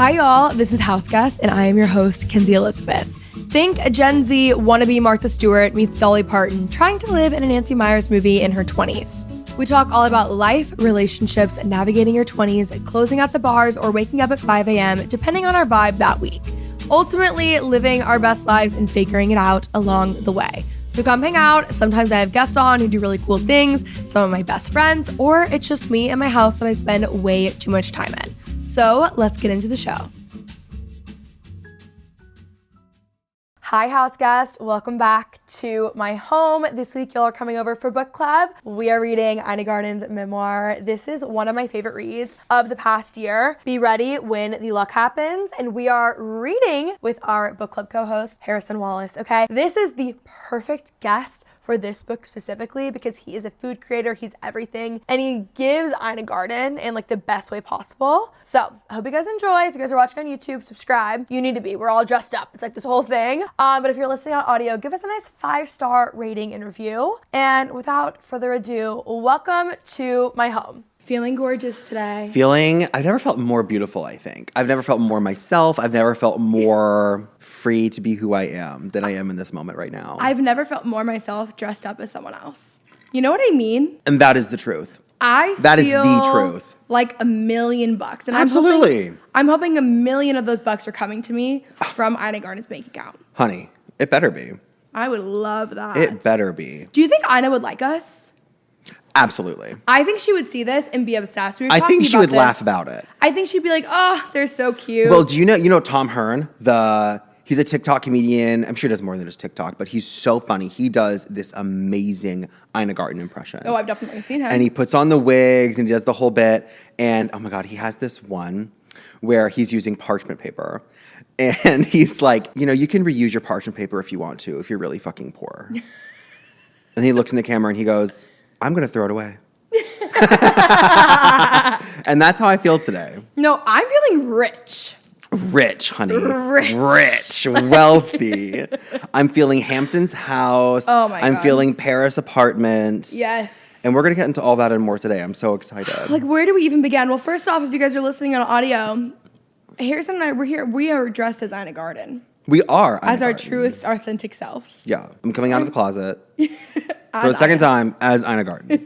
Hi y'all, this is House Guest and I am your host, Kenzie Elizabeth. Think a Gen Z wannabe Martha Stewart meets Dolly Parton trying to live in a Nancy Meyers movie in her 20s. We talk all about life, relationships, navigating your 20s, closing out the bars, or waking up at 5 a.m. depending on our vibe that week. Ultimately, living our best lives and figuring it out along the way. So come hang out. Sometimes I have guests on who do really cool things, some of my best friends, or it's just me and my house that I spend way too much time in. So let's get into the show. Hi, house guest. Welcome back to my home. This week, y'all are coming over for book club. We are reading Ina Garten's memoir. This is one of my favorite reads of the past year. Be ready when the luck happens. And we are reading with our book club co-host, Harrison Wallace, okay? This is the perfect guest for this book specifically because he is a food creator, he's everything, and he gives Ina Garten in like the best way possible. So I hope you guys enjoy. If you guys are watching on YouTube, subscribe. You need to be. We're all dressed up. It's like this whole thing. But if you're listening on audio, give us a nice 5-star rating and review. And without further ado, welcome to my home. Feeling gorgeous today. I've never felt more beautiful, I think. I've never felt more myself. I've never felt more free to be who I am than I am in this moment right now. I've never felt more myself dressed up as someone else. You know what I mean? And that is the truth. That is the truth. Like $1 million. And absolutely. I'm hoping $1 million of those bucks are coming to me from Ina Garten's bank account. Honey, it better be. I would love that. It better be. Do you think Ina would like us? Absolutely. I think she would see this and be obsessed. I think she would laugh about it. I think she'd be like, oh, they're so cute. Well, do you know Tom Hearn? He's a TikTok comedian. I'm sure he does more than just TikTok, but he's so funny. He does this amazing Ina Garten impression. Oh, I've definitely seen him. And he puts on the wigs and he does the whole bit. And oh my God, he has this one where he's using parchment paper. And he's like, you can reuse your parchment paper if you want to, if you're really fucking poor. And he looks in the camera and he goes, I'm going to throw it away. And that's how I feel today. No, I'm feeling rich. Rich, honey. Rich. Wealthy. I'm feeling Hampton's house. Oh my God. I'm feeling Paris apartment. Yes. And we're going to get into all that and more today. I'm so excited. Like, where do we even begin? Well, first off, if you guys are listening on audio, Harrison and I, we're here. We are dressed as Ina Garten. We are. As our truest, authentic selves. Yeah. I'm coming out of the closet for the second time as Ina Garten.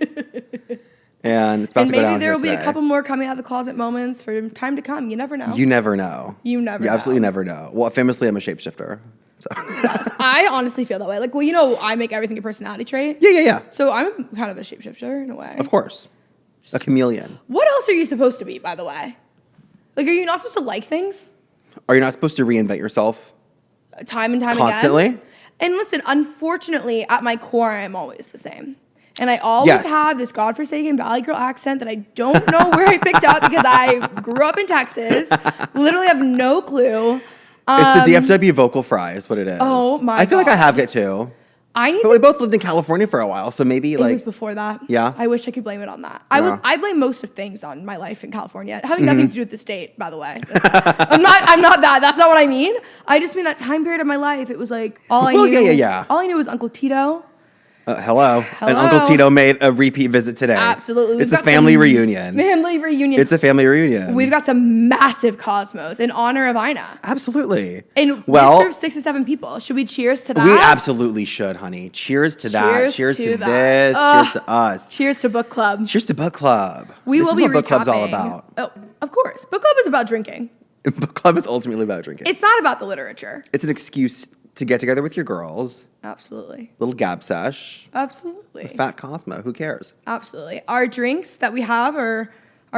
And it's about to go down here today. And maybe there will be a couple more coming out of the closet moments for time to come. You never know. You never know. You absolutely never know. Well, famously, I'm a shapeshifter. So. I honestly feel that way. Like, I make everything a personality trait. Yeah. So I'm kind of a shapeshifter in a way. Of course. A chameleon. What else are you supposed to be, by the way? Like, are you not supposed to like things? Are you not supposed to reinvent yourself? Time and time constantly? Again? And listen, unfortunately, at my core, I am always the same. And I always have this godforsaken Valley Girl accent that I don't know where I picked up because I grew up in Texas. Literally have no clue. It's the DFW vocal fry is what it is. Oh my God. I feel like I have it too. But we both lived in California for a while, so maybe it was before that. Yeah. I wish I could blame it on that. Yeah. I blame most of things on my life in California, having nothing to do with the state, by the way. I'm not that. That's not what I mean. I just mean that time period of my life. It was like all I knew. Yeah. All I knew was Uncle Tito. Hello. And Uncle Tito made a repeat visit today. Absolutely. It's a family reunion. It's a family reunion. We've got some massive Cosmos in honor of Ina. Absolutely. And we serve 6 to 7 people. Should we cheers to that? We absolutely should, honey. Cheers to that. Cheers to this. Cheers to us. Cheers to book club. Cheers to book club. This is what book club's all about. Oh, of course. Book club is about drinking. Book club is ultimately about drinking. It's not about the literature. It's an excuse to get together with your girls. Absolutely. Little gab sesh. Absolutely. Fat Cosmo. Who cares? Absolutely. Our drinks that we have are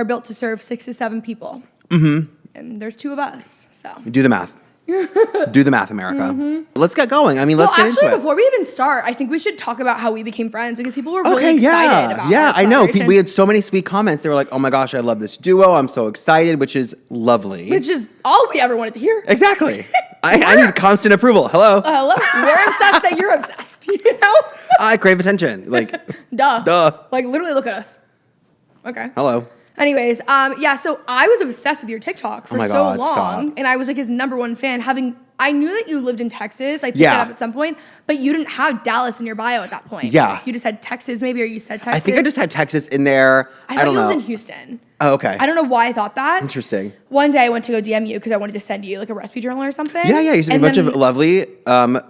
built to serve 6 to 7 people. Mm-hmm. And there's 2 of us. So do the math. Do the math, America. Mm-hmm. Let's get going. Let's get into it. Before we even start, I think we should talk about how we became friends because people were really excited about it. Yeah, I know. We had so many sweet comments. They were like, oh my gosh, I love this duo. I'm so excited, which is lovely. Which is all we ever wanted to hear. Exactly. I need constant approval. Hello. Hello. We're obsessed that you're obsessed. You know? I crave attention. Like, duh. Like, literally look at us. Okay. Hello. Anyways, so I was obsessed with your TikTok for long. Stop. And I was like his #1 fan, having I knew that you lived in Texas. I picked Yeah. that up at some point, but you didn't have Dallas in your bio at that point. Yeah. You just had Texas maybe, or you said Texas. I think I just had Texas in there. I I thought don't you know. lived in Houston. Oh, okay. I don't know why I thought that. Interesting. One day I went to go DM you because I wanted to send you like a recipe journal or something. Yeah, you sent me a And bunch then- of lovely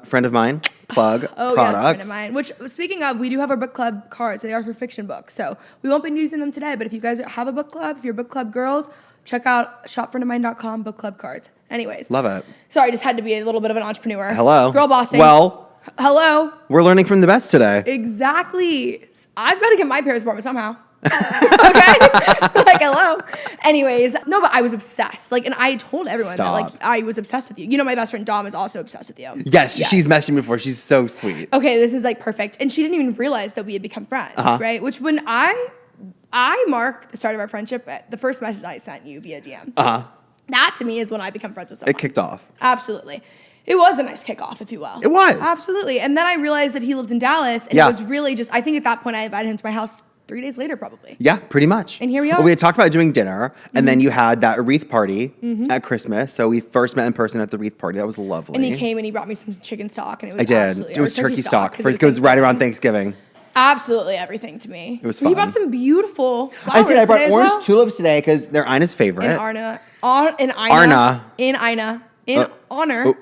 friend of mine plug Yes, a products. friend of mine. Which, speaking of, we do have our book club cards. They are for fiction books, so we won't be using them today. But if you guys have a book club, if you're book club girls, check out shopfriendofmine.com book club cards. Anyways, Love it. sorry, just had to be a little bit of an entrepreneur. Hello. Girl bossing. Well, hello. we're learning from the best today. Exactly. I've got to get my Paris apartment somehow. Okay? Like, hello. Anyways, no, but I was obsessed. Like, and I told everyone that, like, Stop. I was obsessed with you. You know, my best friend Dom is also obsessed with you. Yes, she's messaged me before. She's so sweet. Okay, this is like perfect. And she didn't even realize that we had become friends, right? Which when I mark the start of our friendship at the first message I sent you via DM. That to me is when I become friends with someone. It kicked off. Absolutely. It was a nice kickoff, if you will. It was. Absolutely. And then I realized that he lived in Dallas, and Yeah. it was really just, I think at that point I invited him to my house 3 days later, probably. Yeah, pretty much. And here we are. Well, we had talked about doing dinner, and then you had that wreath party at Christmas. So we first met in person at the wreath party. That was lovely. And he came and he brought me some chicken stock, and it was I did. absolutely, It was turkey stock. 'cause First, it was right around Thanksgiving. Absolutely everything to me. It was He fun. brought some beautiful I flowers did. I brought today as orange well. tulips today because they're Ina's favorite. In Ina. In honor.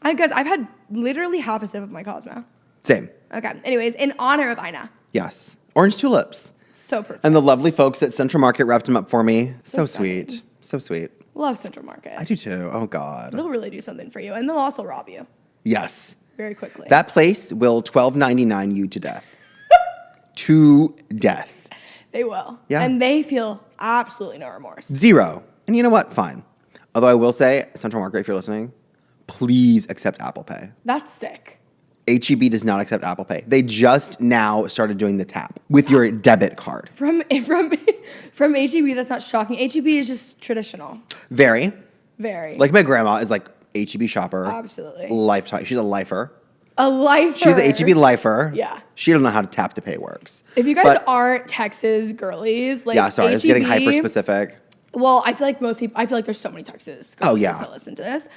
Guys, I've had literally half a sip of my Cosmo. Same. Okay. Anyways, in honor of Ina. Yes. Orange tulips. So perfect. And the lovely folks at Central Market wrapped them up for me. So stunning. sweet. So sweet. Love Central Market. I do too. Oh, God. They'll really do something for you. And they'll also rob you Yes. very quickly. That place will $12.99 you to death. To death. They will. Yeah. And they feel absolutely no remorse. Zero. And you know what? Fine. Although I will say, Central Market, if you're listening, please accept Apple Pay. That's sick. HEB does not accept Apple Pay. They just now started doing the tap with your debit card. From HEB, that's not shocking. HEB is just traditional. Very. Very. Like my grandma is like HEB shopper. Absolutely. Lifetime. She's a lifer. A lifer. She's a HEB lifer. Yeah. She doesn't know how to tap to pay works. If you guys But- aren't Texas girlies, like yeah, sorry, it's getting hyper specific. Well, I feel like most people, I feel like there's so many Texas girlies Oh, yeah. that listen to this.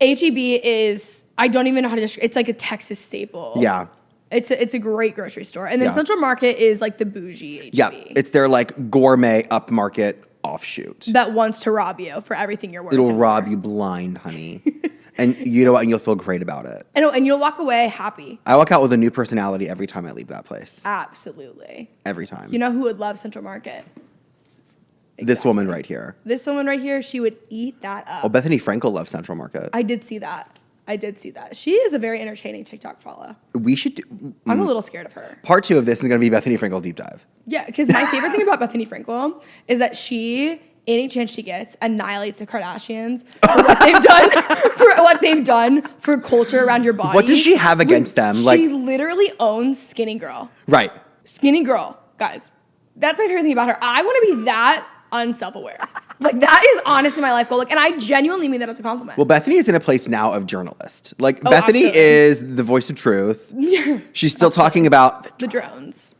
HEB is, I don't even know how to describe, it's like a Texas staple. Yeah. It's a great grocery store. And then Yeah. Central Market is like the bougie HEB. Yeah. It's their like gourmet upmarket offshoot. that wants to rob you for everything you're worth. It'll and rob more. you blind, honey. And you know what? And you'll feel great about it. And you'll walk away happy. I walk out with a new personality every time I leave that place. Absolutely. Every time. You know who would love Central Market? This woman right here. This woman right here, she would eat that up. Oh, Bethany Frankel loves Central Market. I did see that. She is a very entertaining TikTok follow. We should do, I'm a little scared of her. part 2 of this is going to be Bethany Frankel deep dive. Yeah, because my favorite thing about Bethany Frankel is that she, any chance she gets, annihilates the Kardashians for what they've done for culture around your body. What does she have against them? She Like, literally owns Skinny Girl. right. Skinny Girl, guys. That's my favorite thing about her. I want to be that unself-aware. Like, that is honestly my life goal. Like, and I genuinely mean that as a compliment. Well, Bethany is in a place now of journalist. Like, Oh, Bethany absolutely. is the voice of truth. She's still talking about, The drones.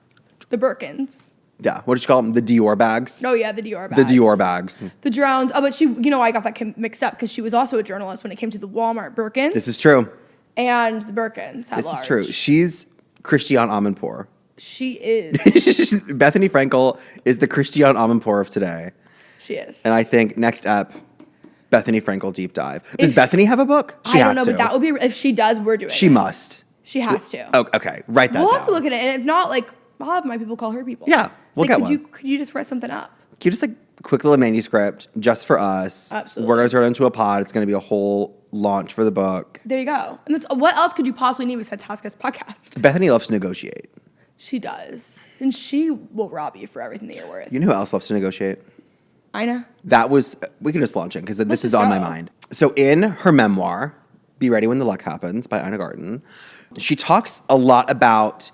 The Birkins. yeah, what did you call them? The Dior bags? Oh, yeah, the Dior The bags. Dior bags. The drones. Oh, but she, I got that mixed up because she was also a journalist when it came to the Walmart Birkins. This is true. And the Birkins at This large. is true. She's Christiane Amanpour. She is. Bethany Frankel is the Christiane Amanpour of today. She is. And I think next up, Bethany Frankel deep dive. Does Bethany have a book? She I has don't know, to. but that would be, if she does, we're doing She it. must. She has to. Oh, okay. Write that We'll down. have to look at it. And if not, like, I'll have my people call her people. Yeah, It's we'll like, get could one. could you just write something up? Can you just like quick little manuscript just for us? Absolutely. We're going to turn it into a pod. It's going to be a whole launch for the book. There you go. And that's, what else could you possibly need besides Haska's podcast? Bethany loves to negotiate. She does. And she will rob you for everything that you're worth. You know who else loves to negotiate? Ina. That was, we can just launch it because this Let's is just on my go. mind. So in her memoir, Be Ready When the Luck Happens by Ina Garten, she talks a lot about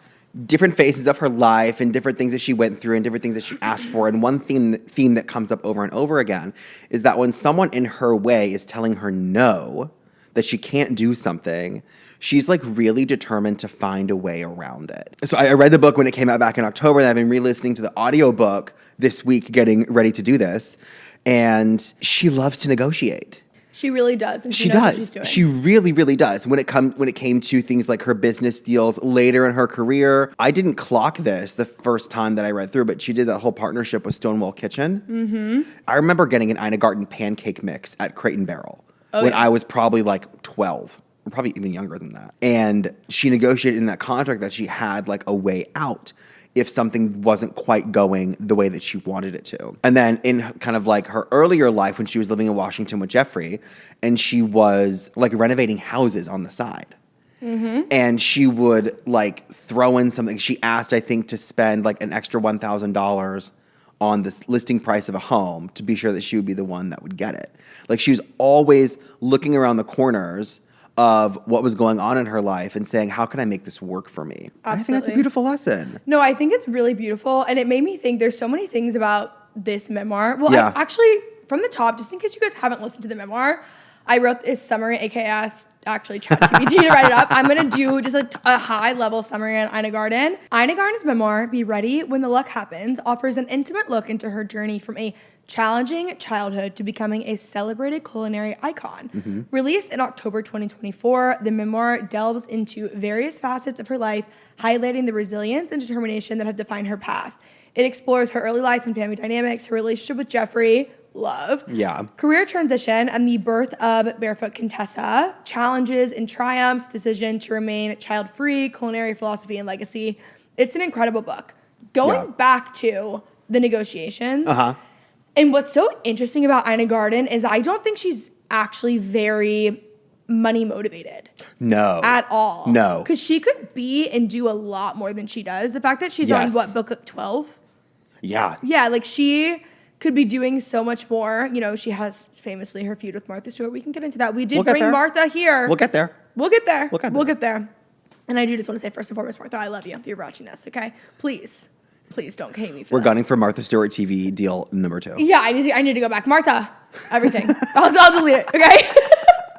different phases of her life and different things that she went through and different things that she asked for. And one theme that comes up over and over again is that when someone in her way is telling her no, that she can't do something, she's like really determined to find a way around it. So I read the book when it came out back in October, and I've been re-listening to the audiobook this week, getting ready to do this. And she loves to negotiate. She really does, and She knows what does. she's doing. She really, really does. When it came to things like her business deals later in her career, I didn't clock this the first time that I read through, but she did that whole partnership with Stonewall Kitchen. Mm-hmm. I remember getting an Ina Garten pancake mix at Crate and Barrel when I was probably like 12. Or probably even younger than that. And she negotiated in that contract that she had like a way out if something wasn't quite going the way that she wanted it to. And then in kind of like her earlier life when she was living in Washington with Jeffrey, and she was like renovating houses on the side. Mm-hmm. And she would like throw in something. She asked, I think, to spend like an extra $1,000 on the listing price of a home to be sure that she would be the one that would get it. Like she was always looking around the corners of what was going on in her life and saying, how can I make this work for me? Absolutely. I think that's a beautiful lesson. No, I think it's really beautiful. And it made me think there's so many things about this memoir. Well, Yeah. I actually, from the top, just in case you guys haven't listened to the memoir, I wrote this summary, aka asked actually ChatGPT to write it up. I'm going to do just a high-level summary on Ina Garten. Ina Garten's memoir, Be Ready When the Luck Happens, offers an intimate look into her journey from a challenging childhood to becoming a celebrated culinary icon. Mm-hmm. Released in October 2024, the memoir delves into various facets of her life, highlighting the resilience and determination that have defined her path. It explores her early life and family dynamics, her relationship with Jeffrey, love, career transition, and the birth of Barefoot Contessa, challenges and triumphs, decision to remain child-free, culinary philosophy, and legacy. It's an incredible book. Going back to the negotiations, and what's so interesting about Ina Garten is I don't think she's actually very money motivated. No. At all. No. Because she could be and do a lot more than she does. The fact that she's on, book 12? Yeah. Yeah, like she could be doing so much more. You know, she has famously her feud with Martha Stewart. We can get into that. We did bring Martha here. We'll get there. We'll get there. And I do just want to say, first and foremost, Martha, I love you if you're watching this, okay? Please don't hate me for We're this. gunning for Martha Stewart TV deal number 2. Yeah, I need to go back. Martha, everything. I'll delete it, okay?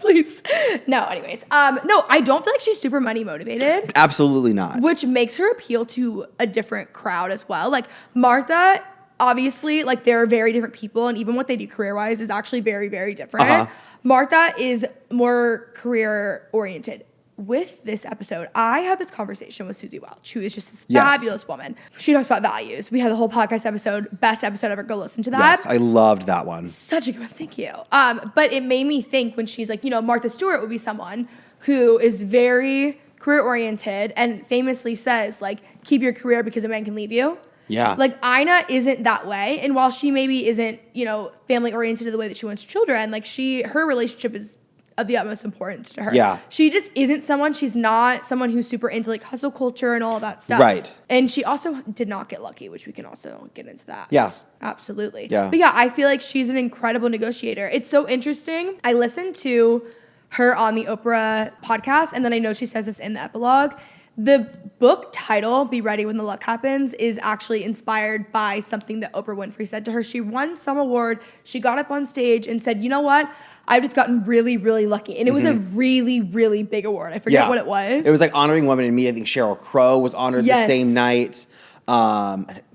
Please. No, anyways. No, I don't feel like she's super money motivated. Absolutely not. Which makes her appeal to a different crowd as well. Like Martha, obviously, like they're very different people, and even what they do career-wise is actually very, very different. Martha is more career-oriented. With this episode, I had this conversation with Susie Welch, who is just this fabulous woman. She talks about values. We had the whole podcast episode, best episode ever. Go listen to that. Yes, I loved that one. Such a good one. Thank you. But it made me think when she's like, you know, Martha Stewart would be someone who is very career-oriented and famously says, like, keep your career because a man can leave you. Yeah. Like, Ina isn't that way. And while she maybe isn't, you know, family-oriented in the way that she wants children, like, her relationship is of the utmost importance to her. Yeah. She just isn't she's not someone who's super into, like, hustle culture and all of that stuff. Right. And she also did not get lucky, which we can also get into that. Yeah. Absolutely. Yeah. But yeah, I feel like she's an incredible negotiator. It's so interesting. I listened to her on the Oprah podcast, and then I know she says this in the epilogue. The book title, Be Ready When the Luck Happens, is actually inspired by something that Oprah Winfrey said to her. She won some award. She got up on stage and said, you know what? I've just gotten really, really lucky. And it was a really, really big award. I forget what it was. It was like honoring women in media. I think Sheryl Crow was honored the same night.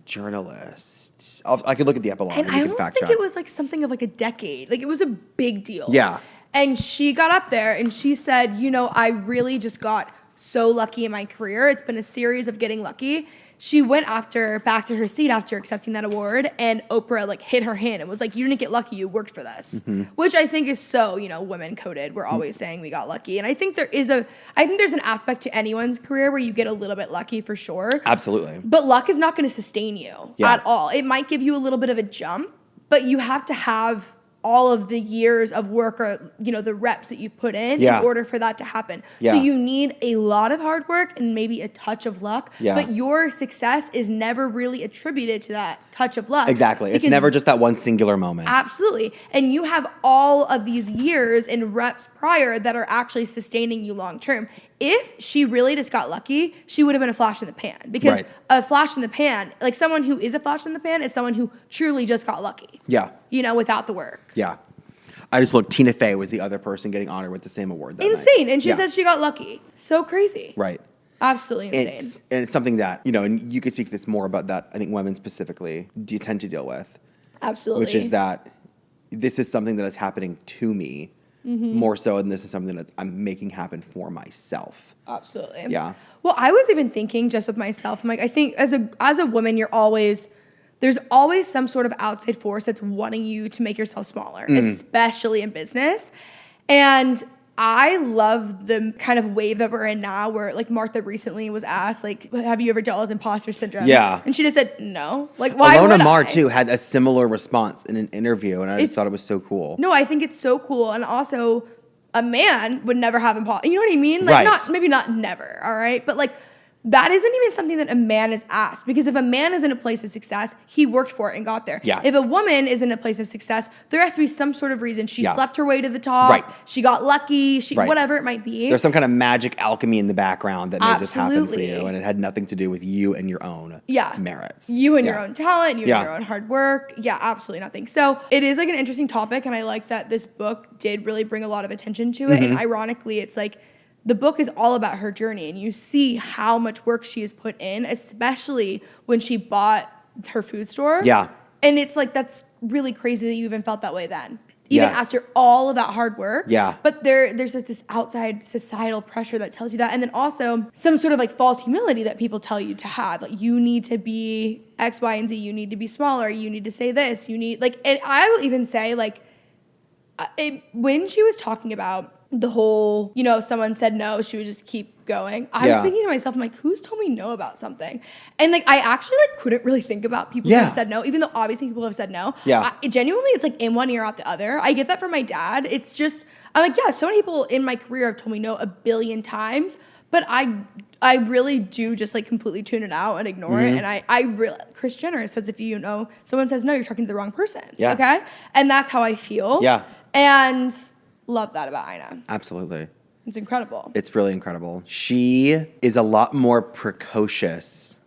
Journalist. I could look at the epilogue. And I almost think it was like something of like a decade. Like it was a big deal. Yeah. And she got up there and she said, you know, I really just got so lucky in my career. It's been a series of getting lucky. She went back to her seat after accepting that award, and Oprah like hit her hand and was like, you didn't get lucky, you worked for this. Mm-hmm. Which I think is so, you know, women coded. We're always saying we got lucky. And I think there's an aspect to anyone's career where you get a little bit lucky for sure. Absolutely. But luck is not going to sustain you at all. It might give you a little bit of a jump, but you have to have all of the years of work or, you know, the reps that you've put in order for that to happen. So you need a lot of hard work and maybe a touch of luck, but your success is never really attributed to that touch of luck. Exactly. It's never just that one singular moment. Absolutely. And you have all of these years and reps prior that are actually sustaining you long term. If she really just got lucky, she would have been a flash in the pan. Because a flash in the pan, like someone who is a flash in the pan is someone who truly just got lucky. Yeah. You know, without the work. Yeah. I just looked, Tina Fey was the other person getting honored with the same award that Insane. night. And she says she got lucky. So crazy. Right. Absolutely insane. And it's something that, you know, and you could speak this more about that, I think women specifically tend to deal with. Absolutely. Which is that this is something that is happening to me more so than this is something that I'm making happen for myself. Absolutely. Yeah. Well, I was even thinking just with myself, I'm like, I think as a woman, there's always some sort of outside force that's wanting you to make yourself smaller, especially in business. And I love the kind of wave that we're in now where like Martha recently was asked, like, have you ever dealt with imposter syndrome? Yeah. And she just said, no. Like, why Alona would Mar, I? too, had a similar response in an interview, and I just thought it was so cool. No, I think it's so cool. And also, a man would never have imposter. You know what I mean? Like, maybe not never, all right? But like, that isn't even something that a man is asked. Because if a man is in a place of success, he worked for it and got there. Yeah. If a woman is in a place of success, there has to be some sort of reason. She slept her way to the top. Right. She got lucky. Whatever it might be. There's some kind of magic alchemy in the background that made this happen for you. And it had nothing to do with you and your own merits. You and your own talent, you and your own hard work. Yeah, absolutely nothing. So it is like an interesting topic. And I like that this book did really bring a lot of attention to it. And ironically, it's like, the book is all about her journey, and you see how much work she has put in, especially when she bought her food store. Yeah. And it's like, that's really crazy that you even felt that way then. Even after all of that hard work. Yeah. But there's like this outside societal pressure that tells you that. And then also some sort of like false humility that people tell you to have. Like, you need to be X, Y, and Z. You need to be smaller. You need to say this. You need, like, and I will even say, like, when she was talking about the whole, someone said no, she would just keep going. I was thinking to myself, I'm like, who's told me no about something? And like, I actually like couldn't really think about people who have said no, even though obviously people have said no. Yeah. Genuinely, it's like in one ear out the other. I get that from my dad. It's just, I'm like, so many people in my career have told me no a billion times, but I really do just like completely tune it out and ignore it. And I really, Kris Jenner says, if someone says no, you're talking to the wrong person. Yeah. Okay. And that's how I feel. Yeah. And love that about Ina. Absolutely. It's incredible. It's really incredible. She is a lot more precocious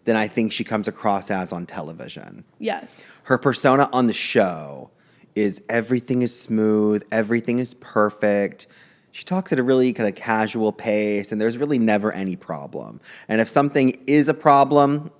than I think she comes across as on television. Yes. Her persona on the show is everything is smooth, everything is perfect. She talks at a really kind of casual pace, and there's really never any problem. And if something is a problem,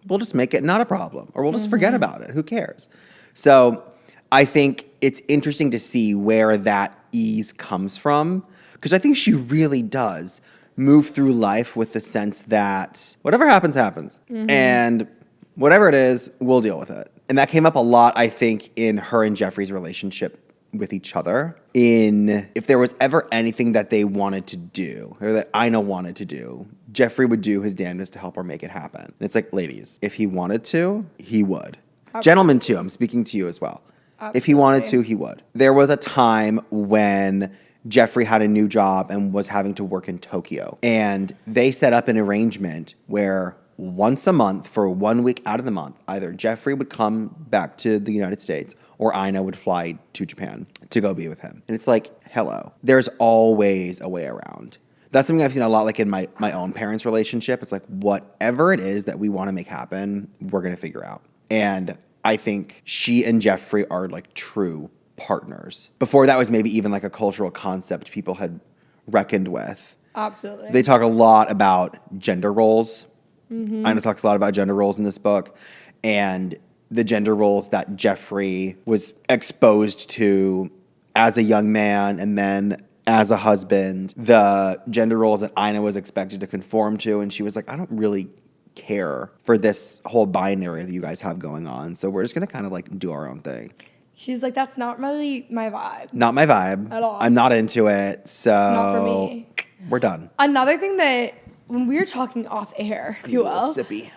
we'll just make it not a problem, or we'll just forget about it. Who cares? So I think it's interesting to see where that ease comes from, because I think she really does move through life with the sense that whatever happens, happens. And whatever it is, we'll deal with it. And that came up a lot, I think, in her and Jeffrey's relationship with each other. If there was ever anything that they wanted to do, or that Ina wanted to do, Jeffrey would do his damnedest to help her make it happen. And it's like, ladies, if he wanted to, he would. Absolutely. Gentlemen, too, I'm speaking to you as well. Absolutely. If he wanted to, he would. There was a time when Jeffrey had a new job and was having to work in Tokyo. And they set up an arrangement where once a month, for 1 week out of the month, either Jeffrey would come back to the United States or Ina would fly to Japan to go be with him. And it's like, hello. There's always a way around. That's something I've seen a lot, like in my own parents' relationship. It's like, whatever it is that we want to make happen, we're going to figure out. And I think she and Jeffrey are like true partners. Before that was maybe even like a cultural concept people had reckoned with. Absolutely. They talk a lot about gender roles. Ina talks a lot about gender roles in this book, and the gender roles that Jeffrey was exposed to as a young man and then as a husband, the gender roles that Ina was expected to conform to, and she was like, I don't really care for this whole binary that you guys have going on, so we're just gonna kind of like do our own thing. She's like, that's not really my vibe. Not my vibe at all. I'm not into it, so not for me. We're done. Another thing that when we were talking off air, if you will, a little sippy.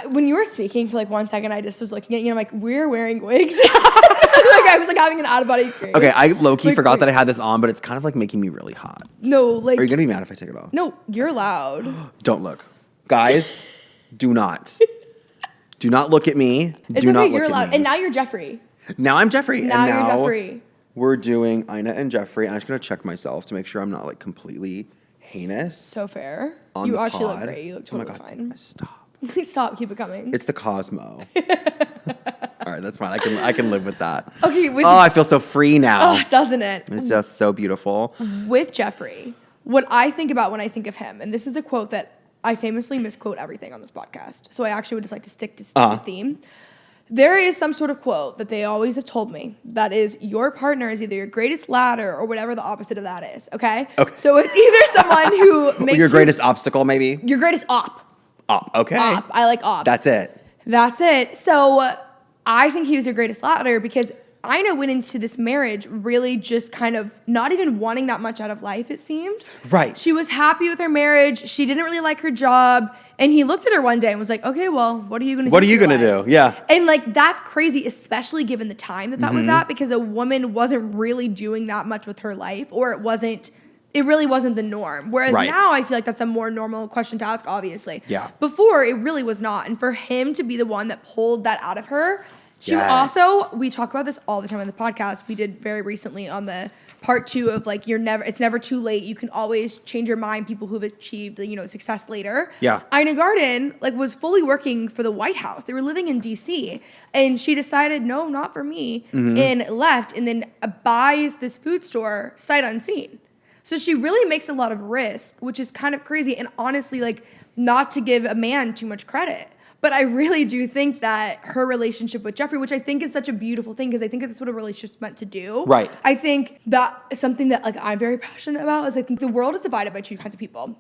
When you were speaking for like 1 second, I just was looking at you and I'm like, we're wearing wigs. Like I was like having an out of body experience. Okay, I low-key forgot that I had this on, but it's kind of like making me really hot. No, like, are you gonna be mad if I take it off? No, you're loud. Don't look. Guys, do not look at me. It's do okay, not you're look loud. at me. And now you're Jeffrey. Now I'm Jeffrey. Now you're Jeffrey. We're doing Ina and Jeffrey. I'm just gonna check myself to make sure I'm not like completely heinous. So fair. On you the actually pod. look great. You look totally fine. Stop. Please stop. Keep it coming. It's the Cosmo. All right, that's fine. I can live with that. Okay. I feel so free now. Oh, doesn't it? It's just so beautiful. With Jeffrey, what I think about when I think of him, and this is a quote that I famously misquote everything on this podcast, so I actually would just like to stick to the theme. There is some sort of quote that they always have told me that is your partner is either your greatest ladder or whatever the opposite of that is, okay? So it's either someone who makes your greatest obstacle, maybe? your greatest op. Okay. Op. I like op. That's it. So I think he was your greatest ladder because Ina went into this marriage really just kind of not even wanting that much out of life, it seemed. Right. She was happy with her marriage. She didn't really like her job. And he looked at her one day and was like, okay, well, what are you going to do? What are you going to do? Yeah. And like, that's crazy, especially given the time that was at, because a woman wasn't really doing that much with her life, or it really wasn't the norm. Whereas now I feel like that's a more normal question to ask, obviously. Yeah. Before, it really was not. And for him to be the one that pulled that out of her, we talk about this all the time on the podcast. We did very recently on the part 2 of like, it's never too late. You can always change your mind. People who've achieved, success later. Yeah. Ina Garten was fully working for the White House. They were living in DC, and she decided, no, not for me, and left, and then buys this food store sight unseen. So she really makes a lot of risk, which is kind of crazy. And honestly, not to give a man too much credit, but I really do think that her relationship with Jeffrey, which I think is such a beautiful thing, because I think that's what a relationship's meant to do. Right. I think that is something that I'm very passionate about, is I think the world is divided by two kinds of people.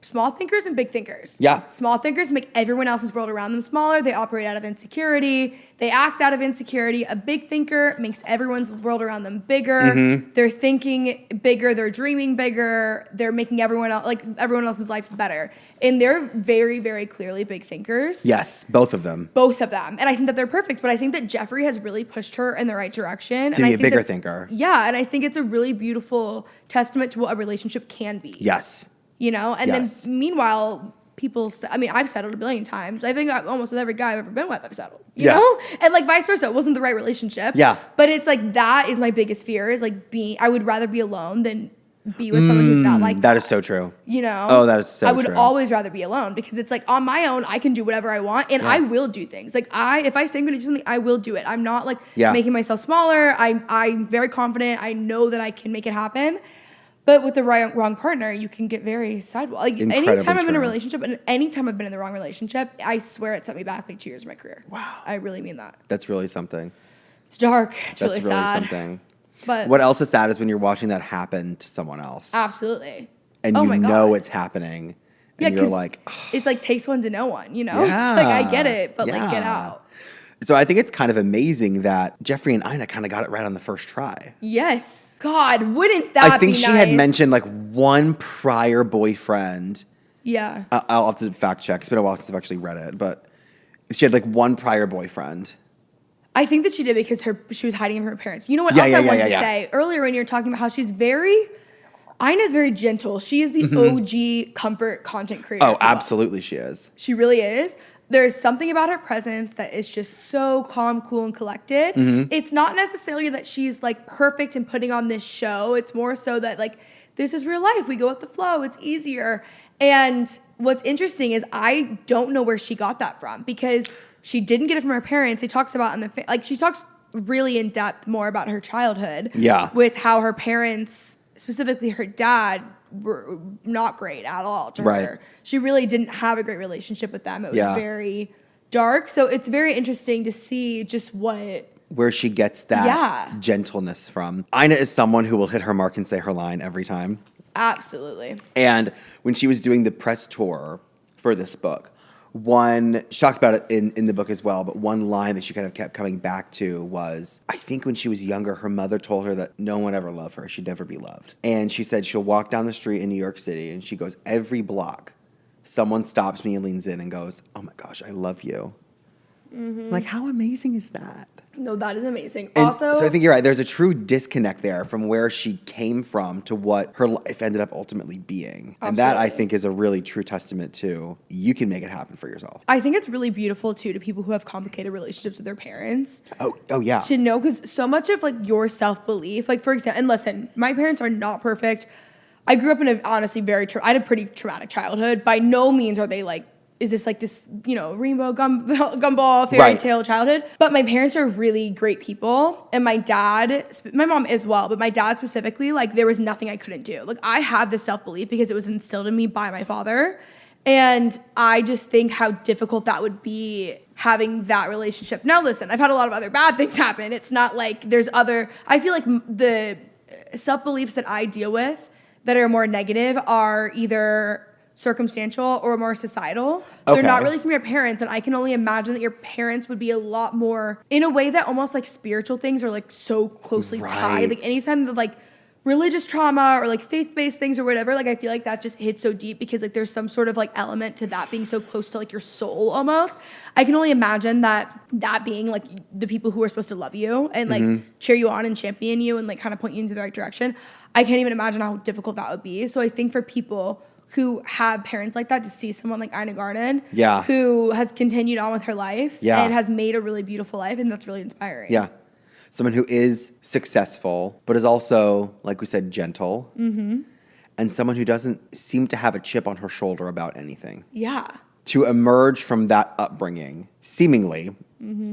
Small thinkers and big thinkers. Yeah. Small thinkers make everyone else's world around them smaller. They operate out of insecurity. They act out of insecurity. A big thinker makes everyone's world around them bigger. They're thinking bigger. They're dreaming bigger. They're making everyone else's life better. And they're very, very clearly big thinkers. Yes, both of them. Both of them. And I think that they're perfect. But I think that Jeffrey has really pushed her in the right direction. To be a bigger thinker. Yeah. And I think it's a really beautiful testament to what a relationship can be. Yes. And then meanwhile, I've settled a billion times. I think almost with every guy I've ever been with, I've settled, you know? And vice versa. It wasn't the right relationship. Yeah. But it's that is my biggest fear, is I would rather be alone than be with someone who's not like that. That is so true. Oh, that is so true. I would always rather be alone, because it's on my own, I can do whatever I want, and I will do things. If I say I'm going to do something, I will do it. I'm not making myself smaller. I'm very confident. I know that I can make it happen. But with the wrong partner, you can get very sidewall. Anytime I'm in a relationship, and anytime I've been in the wrong relationship, I swear it set me back 2 years of my career. Wow. I really mean that. That's really something. It's dark. It's really That's sad. Something. But what else is sad is when you're watching that happen to someone else. Absolutely. And you know it's happening. And you're like, oh. It's takes one to know one, Yeah. It's I get it, but get out. So I think it's kind of amazing that Jeffrey and Ina kind of got it right on the first try. Yes. God, wouldn't that be nice? I think she had mentioned one prior boyfriend. Yeah. I'll have to fact check. It's been a while since I've actually read it, but she had one prior boyfriend. I think that she did because she was hiding from her parents. You know what else I wanted to say? Earlier when you were talking about how she's Ina's very gentle. She is the OG comfort content creator. Oh, absolutely she is. She really is. There's something about her presence that is just so calm, cool, and collected. It's not necessarily that she's perfect in putting on this show. It's more so that this is real life. We go with the flow. It's easier. And what's interesting is I don't know where she got that from, because she didn't get it from her parents. She talks about she talks really in depth more about her childhood. Yeah. With how her parents, specifically her dad, were not great at all to her. She really didn't have a great relationship with them. It was very dark. So it's very interesting to see just where she gets that gentleness from. Ina is someone who will hit her mark and say her line every time. Absolutely. And when she was doing the press tour for this book, she talks about it in the book as well, but one line that she kind of kept coming back to was, I think when she was younger, her mother told her that no one ever loved her. She'd never be loved. And she said she'll walk down the street in New York City, and she goes, every block, someone stops me and leans in and goes, oh my gosh, I love you. How amazing is that? No, that is amazing. And also, so I think you're right. There's a true disconnect there from where she came from to what her life ended up ultimately being. Absolutely. And that, I think, is a really true testament to you can make it happen for yourself. I think it's really beautiful, too, to people who have complicated relationships with their parents. Oh yeah. To know, because so much of your self-belief, for example, and listen, my parents are not perfect. I grew up in I had a pretty traumatic childhood. By no means are they is this this, rainbow gumball fairy tale childhood? But my parents are really great people. And my mom as well, but my dad specifically, there was nothing I couldn't do. I have this self-belief because it was instilled in me by my father. And I just think how difficult that would be having that relationship. Now, listen, I've had a lot of other bad things happen. It's not like I feel like the self-beliefs that I deal with that are more negative are either circumstantial or more societal. They're not really from your parents, and I can only imagine that your parents would be a lot more in a way that almost like spiritual things are like so closely tied. Like anytime that like religious trauma or like faith-based things or whatever, like I feel like that just hits so deep because like there's some sort of like element to that being so close to like your soul almost. I can only imagine that being like the people who are supposed to love you and like cheer you on and champion you and like kind of point you into the right direction. I can't even imagine how difficult that would be. So I think for people who have parents like that, to see someone like Ina Garten, who has continued on with her life and has made a really beautiful life, and that's really inspiring. Yeah. Someone who is successful, but is also, like we said, gentle. And someone who doesn't seem to have a chip on her shoulder about anything. Yeah. To emerge from that upbringing, seemingly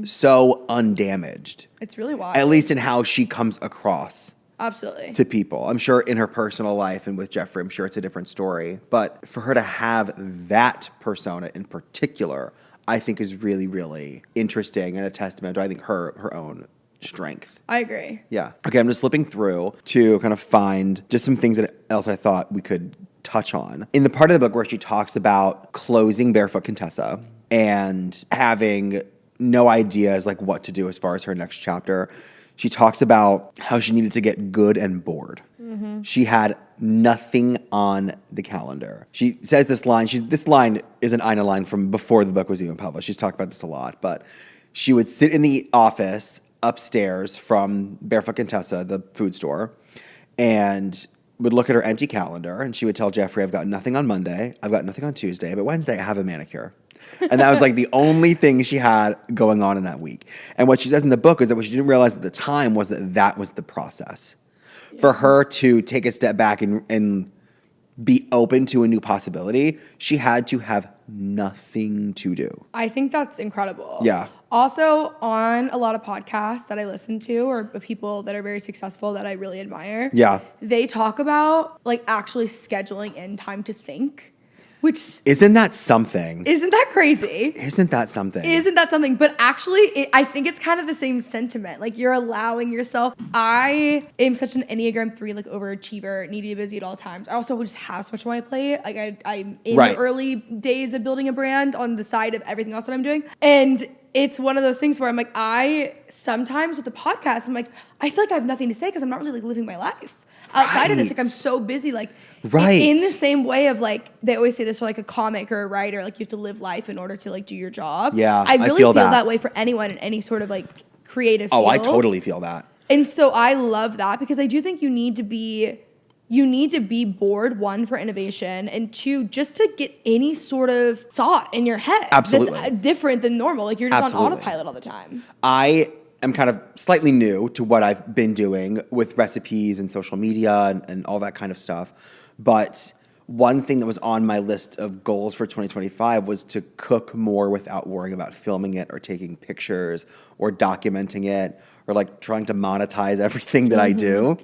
so undamaged. It's really wild. At least in how she comes across. Absolutely. To people. I'm sure in her personal life and with Jeffrey, I'm sure it's a different story. But for her to have that persona in particular, I think is really, really interesting and a testament to, I think, her own strength. I agree. Yeah. Okay, I'm just flipping through to kind of find just some things else I thought we could touch on. In the part of the book where she talks about closing Barefoot Contessa and having no ideas like what to do as far as her next chapter, she talks about how she needed to get good and bored. She had nothing on the calendar. She says this line. This line is an Ina line from before the book was even published. She's talked about this a lot. But she would sit in the office upstairs from Barefoot Contessa, the food store, and would look at her empty calendar. And she would tell Jeffrey, I've got nothing on Monday. I've got nothing on Tuesday. But Wednesday, I have a manicure. And that was like the only thing she had going on in that week. And what she says in the book is that what she didn't realize at the time was that was the process. For her to take a step back and be open to a new possibility, she had to have nothing to do. I think that's incredible. Yeah. Also, on a lot of podcasts that I listen to or people that are very successful that I really admire, they talk about like actually scheduling in time to think. Which isn't that something? Isn't that crazy? Isn't that something? Isn't that something? But actually, I think it's kind of the same sentiment. Like you're allowing yourself. I am such an Enneagram 3 like overachiever, need to be busy at all times. I also just have so much on my plate. Like I'm in the early days of building a brand on the side of everything else that I'm doing, and it's one of those things where I'm like, I sometimes with the podcast, I'm like, I feel like I have nothing to say because I'm not really like living my life outside of this. Like I'm so busy, like in the same way of like, they always say this for like a comic or a writer, like you have to live life in order to like do your job. Yeah, I really feel that way for anyone in any sort of like creative field. Oh, I totally feel that. And so I love that because I do think you need to be bored, one, for innovation, and two, just to get any sort of thought in your head. Absolutely. That's different than normal. Like you're just on autopilot all the time. I'm kind of slightly new to what I've been doing with recipes and social media and all that kind of stuff. But one thing that was on my list of goals for 2025 was to cook more without worrying about filming it or taking pictures or documenting it or like trying to monetize everything that I do.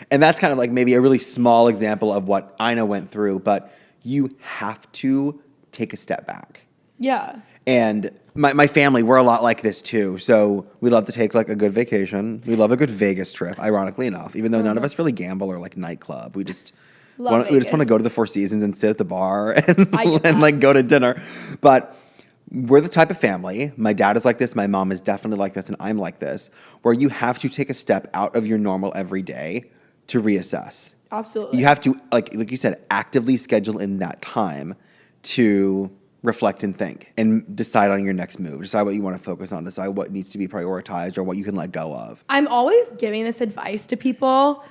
And that's kind of like maybe a really small example of what Ina went through, but you have to take a step back. Yeah. And my family, we're a lot like this too. So we love to take like a good vacation. We love a good Vegas trip, ironically enough, even though none of us really gamble or like nightclub. We just want to go to the Four Seasons and sit at the bar and like go to dinner. But we're the type of family, my dad is like this, my mom is definitely like this, and I'm like this, where you have to take a step out of your normal everyday to reassess. Absolutely. You have to, like you said, actively schedule in that time to reflect and think and decide on your next move, decide what you want to focus on, decide what needs to be prioritized or what you can let go of. I'm always giving this advice to people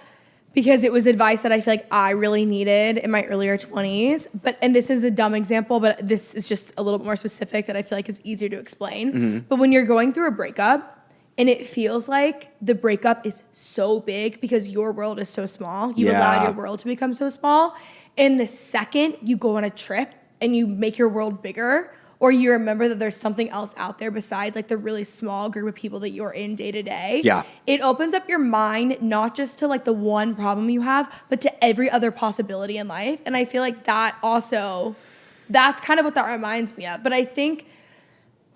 because it was advice that I feel like I really needed in my earlier 20s. And this is a dumb example, but this is just a little bit more specific that I feel like is easier to explain. But when you're going through a breakup and it feels like the breakup is so big because your world is so small, you've allowed your world to become so small. And the second you go on a trip and you make your world bigger, or you remember that there's something else out there besides like the really small group of people that you're in day to day. Yeah. It opens up your mind, not just to like the one problem you have, but to every other possibility in life. And I feel like that's kind of what that reminds me of. But I think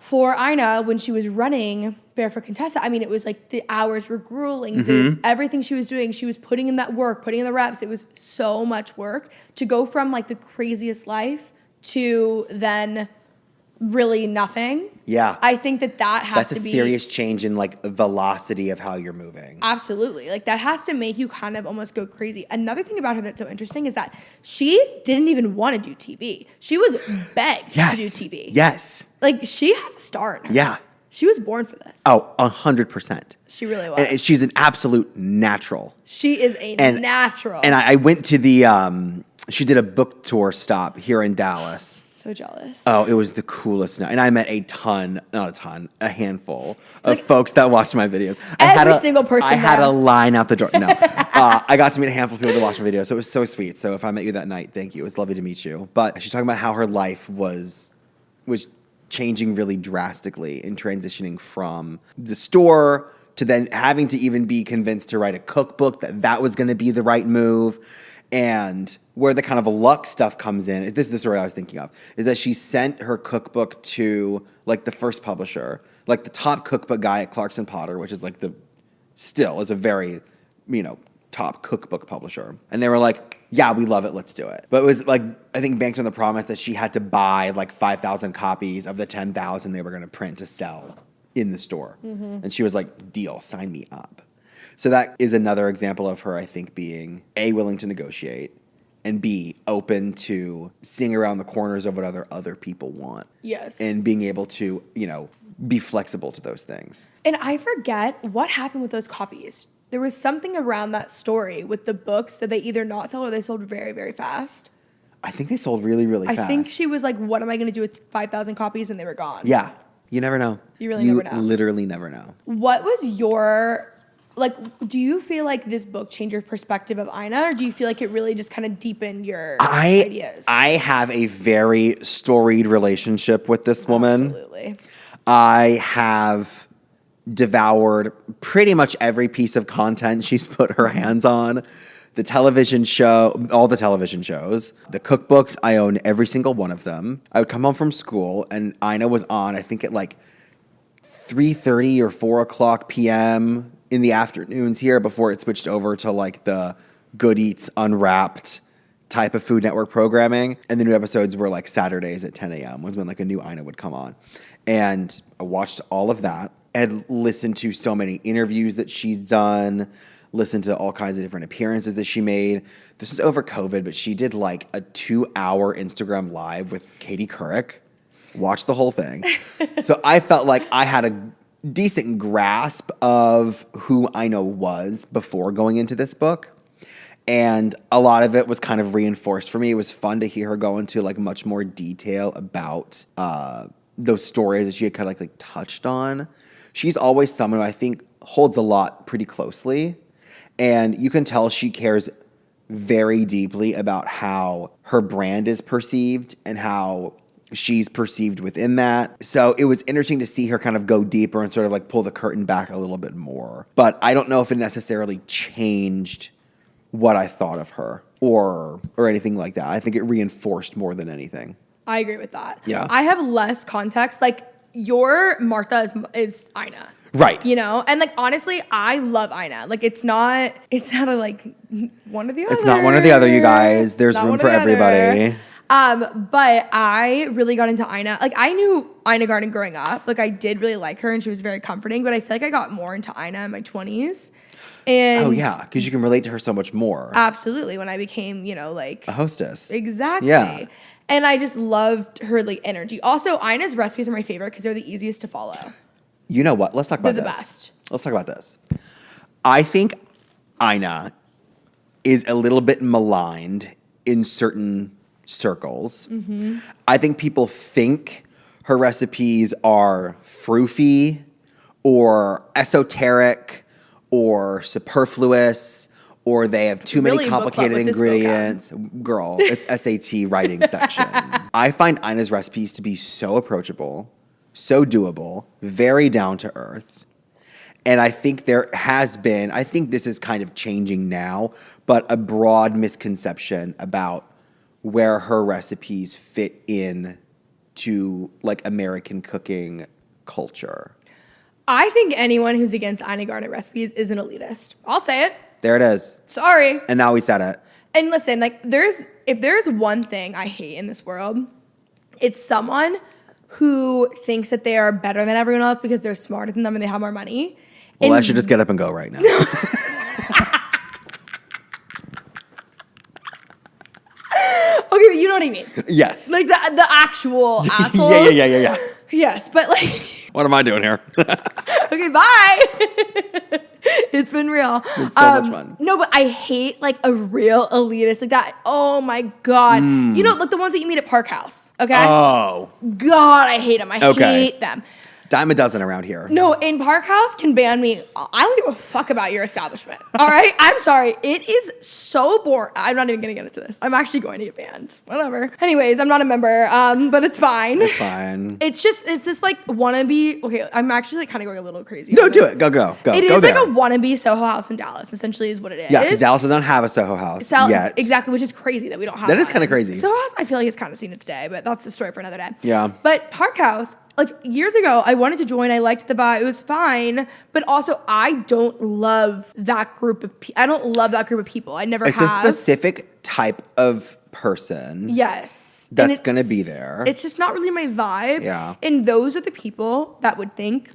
for Ina, when she was running Barefoot Contessa, I mean, it was like the hours were grueling. Everything she was doing, she was putting in that work, putting in the reps. It was so much work to go from like the craziest life to then really nothing. Yeah. I think that has That's to be a serious change in like velocity of how you're moving. Absolutely. Like that has to make you kind of almost go crazy. Another thing about her that's so interesting is that she didn't even want to do TV. She was begged to do TV. Yes. Like she has a star in her. Yeah. She was born for this. Oh, 100%. She really was. And she's an absolute natural. She is a natural. And I went to the, she did a book tour stop here in Dallas. So jealous. Oh, it was the coolest night. And I met a handful of folks that watched my videos. Single person I had a line out the door. No. I got to meet a handful of people that watched my videos. So it was so sweet. So if I met you that night, thank you. It was lovely to meet you. But she's talking about how her life was changing really drastically in transitioning from the store to then having to even be convinced to write a cookbook, that was going to be the right move. And where the kind of luck stuff comes in, this is the story I was thinking of, is that she sent her cookbook to like the first publisher, like the top cookbook guy at Clarkson Potter, which is like still is a very, top cookbook publisher. And they were like, yeah, we love it, let's do it. But it was like, I think banked on the promise that she had to buy like 5,000 copies of the 10,000 they were going to print to sell in the store. And she was like, deal, sign me up. So that is another example of her, I think, being A, willing to negotiate, and B, open to seeing around the corners of what other people want. Yes. And being able to, be flexible to those things. And I forget what happened with those copies. There was something around that story with the books that they either not sell or they sold very, very fast. I think they sold really, really fast. I think she was like, what am I going to do with 5,000 copies? And they were gone. Yeah. You never know. You really never know. You literally never know. What was your... do you feel like this book changed your perspective of Ina, or do you feel like it really just kind of deepened your ideas? I have a very storied relationship with this woman. Absolutely. I have devoured pretty much every piece of content she's put her hands on. The television show, all the television shows, the cookbooks, I own every single one of them. I would come home from school and Ina was on, I think at like 3:30 or 4 o'clock p.m. in the afternoons here before it switched over to like the Good Eats Unwrapped type of Food Network programming. And the new episodes were like Saturdays at 10 a.m. was when like a new Ina would come on. And I watched all of that and listened to so many interviews that she's done, listened to all kinds of different appearances that she made. This was over COVID, but she did like a 2-hour Instagram live with Katie Couric. Watched the whole thing. So I felt like I had a decent grasp of who Ina was before going into this book. And a lot of it was kind of reinforced for me. It was fun to hear her go into like much more detail about those stories that she had kind of like touched on. She's always someone who I think holds a lot pretty closely. And you can tell she cares very deeply about how her brand is perceived and how she's perceived within that. So it was interesting to see her kind of go deeper and sort of like pull the curtain back a little bit more. But I don't know if it necessarily changed what I thought of her or anything like that. I think it reinforced more than anything. I agree with that. Yeah. I have less context. Like your Martha is Ina. Right. And like honestly, I love Ina. Like it's not a like one or the other. It's not one or the other, you guys. There's room for everybody. But I really got into Ina. Like I knew Ina Garten growing up. Like I did really like her and she was very comforting, but I feel like I got more into Ina in my 20s. And oh yeah, because you can relate to her so much more. Absolutely. When I became, like a hostess. Exactly. Yeah. And I just loved her like energy. Also, Ina's recipes are my favorite because they're the easiest to follow. You know what? Let's talk about They're this. the best. Let's talk about this. I think Ina is a little bit maligned in certain circles. Mm-hmm. I think people think her recipes are froofy or esoteric or superfluous or they have too many complicated ingredients. Girl, it's SAT writing section. I find Ina's recipes to be so approachable, so doable, very down to earth. And I think I think this is kind of changing now, but a broad misconception about where her recipes fit in to like American cooking culture. I think anyone who's against Ina Garten recipes is an elitist. I'll say it. There it is. Sorry. And now we said it. And listen, like if there's one thing I hate in this world, it's someone who thinks that they are better than everyone else because they're smarter than them and they have more money. Well, I should just get up and go right now. Okay, but you know what I mean. Yes. Like the actual assholes. Yeah. Yes, but like. What am I doing here? Okay, bye. It's been real. It's so much fun. No, but I hate like a real elitist like that. Oh my God. You know, like the ones that you meet at Park House. Okay. Oh. God, I hate them. I hate them. Dime a dozen around here. No, in Park House can ban me. I don't give a fuck about your establishment. All right? I'm sorry. It is so boring. I'm not even going to get into this. I'm actually going to get banned. Whatever. Anyways, I'm not a member, but it's fine. It's fine. It's this like wannabe. Okay, I'm actually like kind of going a little crazy. No, do it. Go. It is like a wannabe Soho House in Dallas, essentially, is what it is. Yeah, because Dallas doesn't have a Soho House yet. Exactly, which is crazy that we don't have that. That is kind of crazy. Soho House, I feel like it's kind of seen its day, but that's the story for another day. Yeah. But Park House, like years ago, I wanted to join. I liked the vibe. It was fine. But also, I don't love that group of people. I don't love that group of people. I never have. It's a specific type of person. Yes. That's going to be there. It's just not really my vibe. Yeah. And those are the people that would think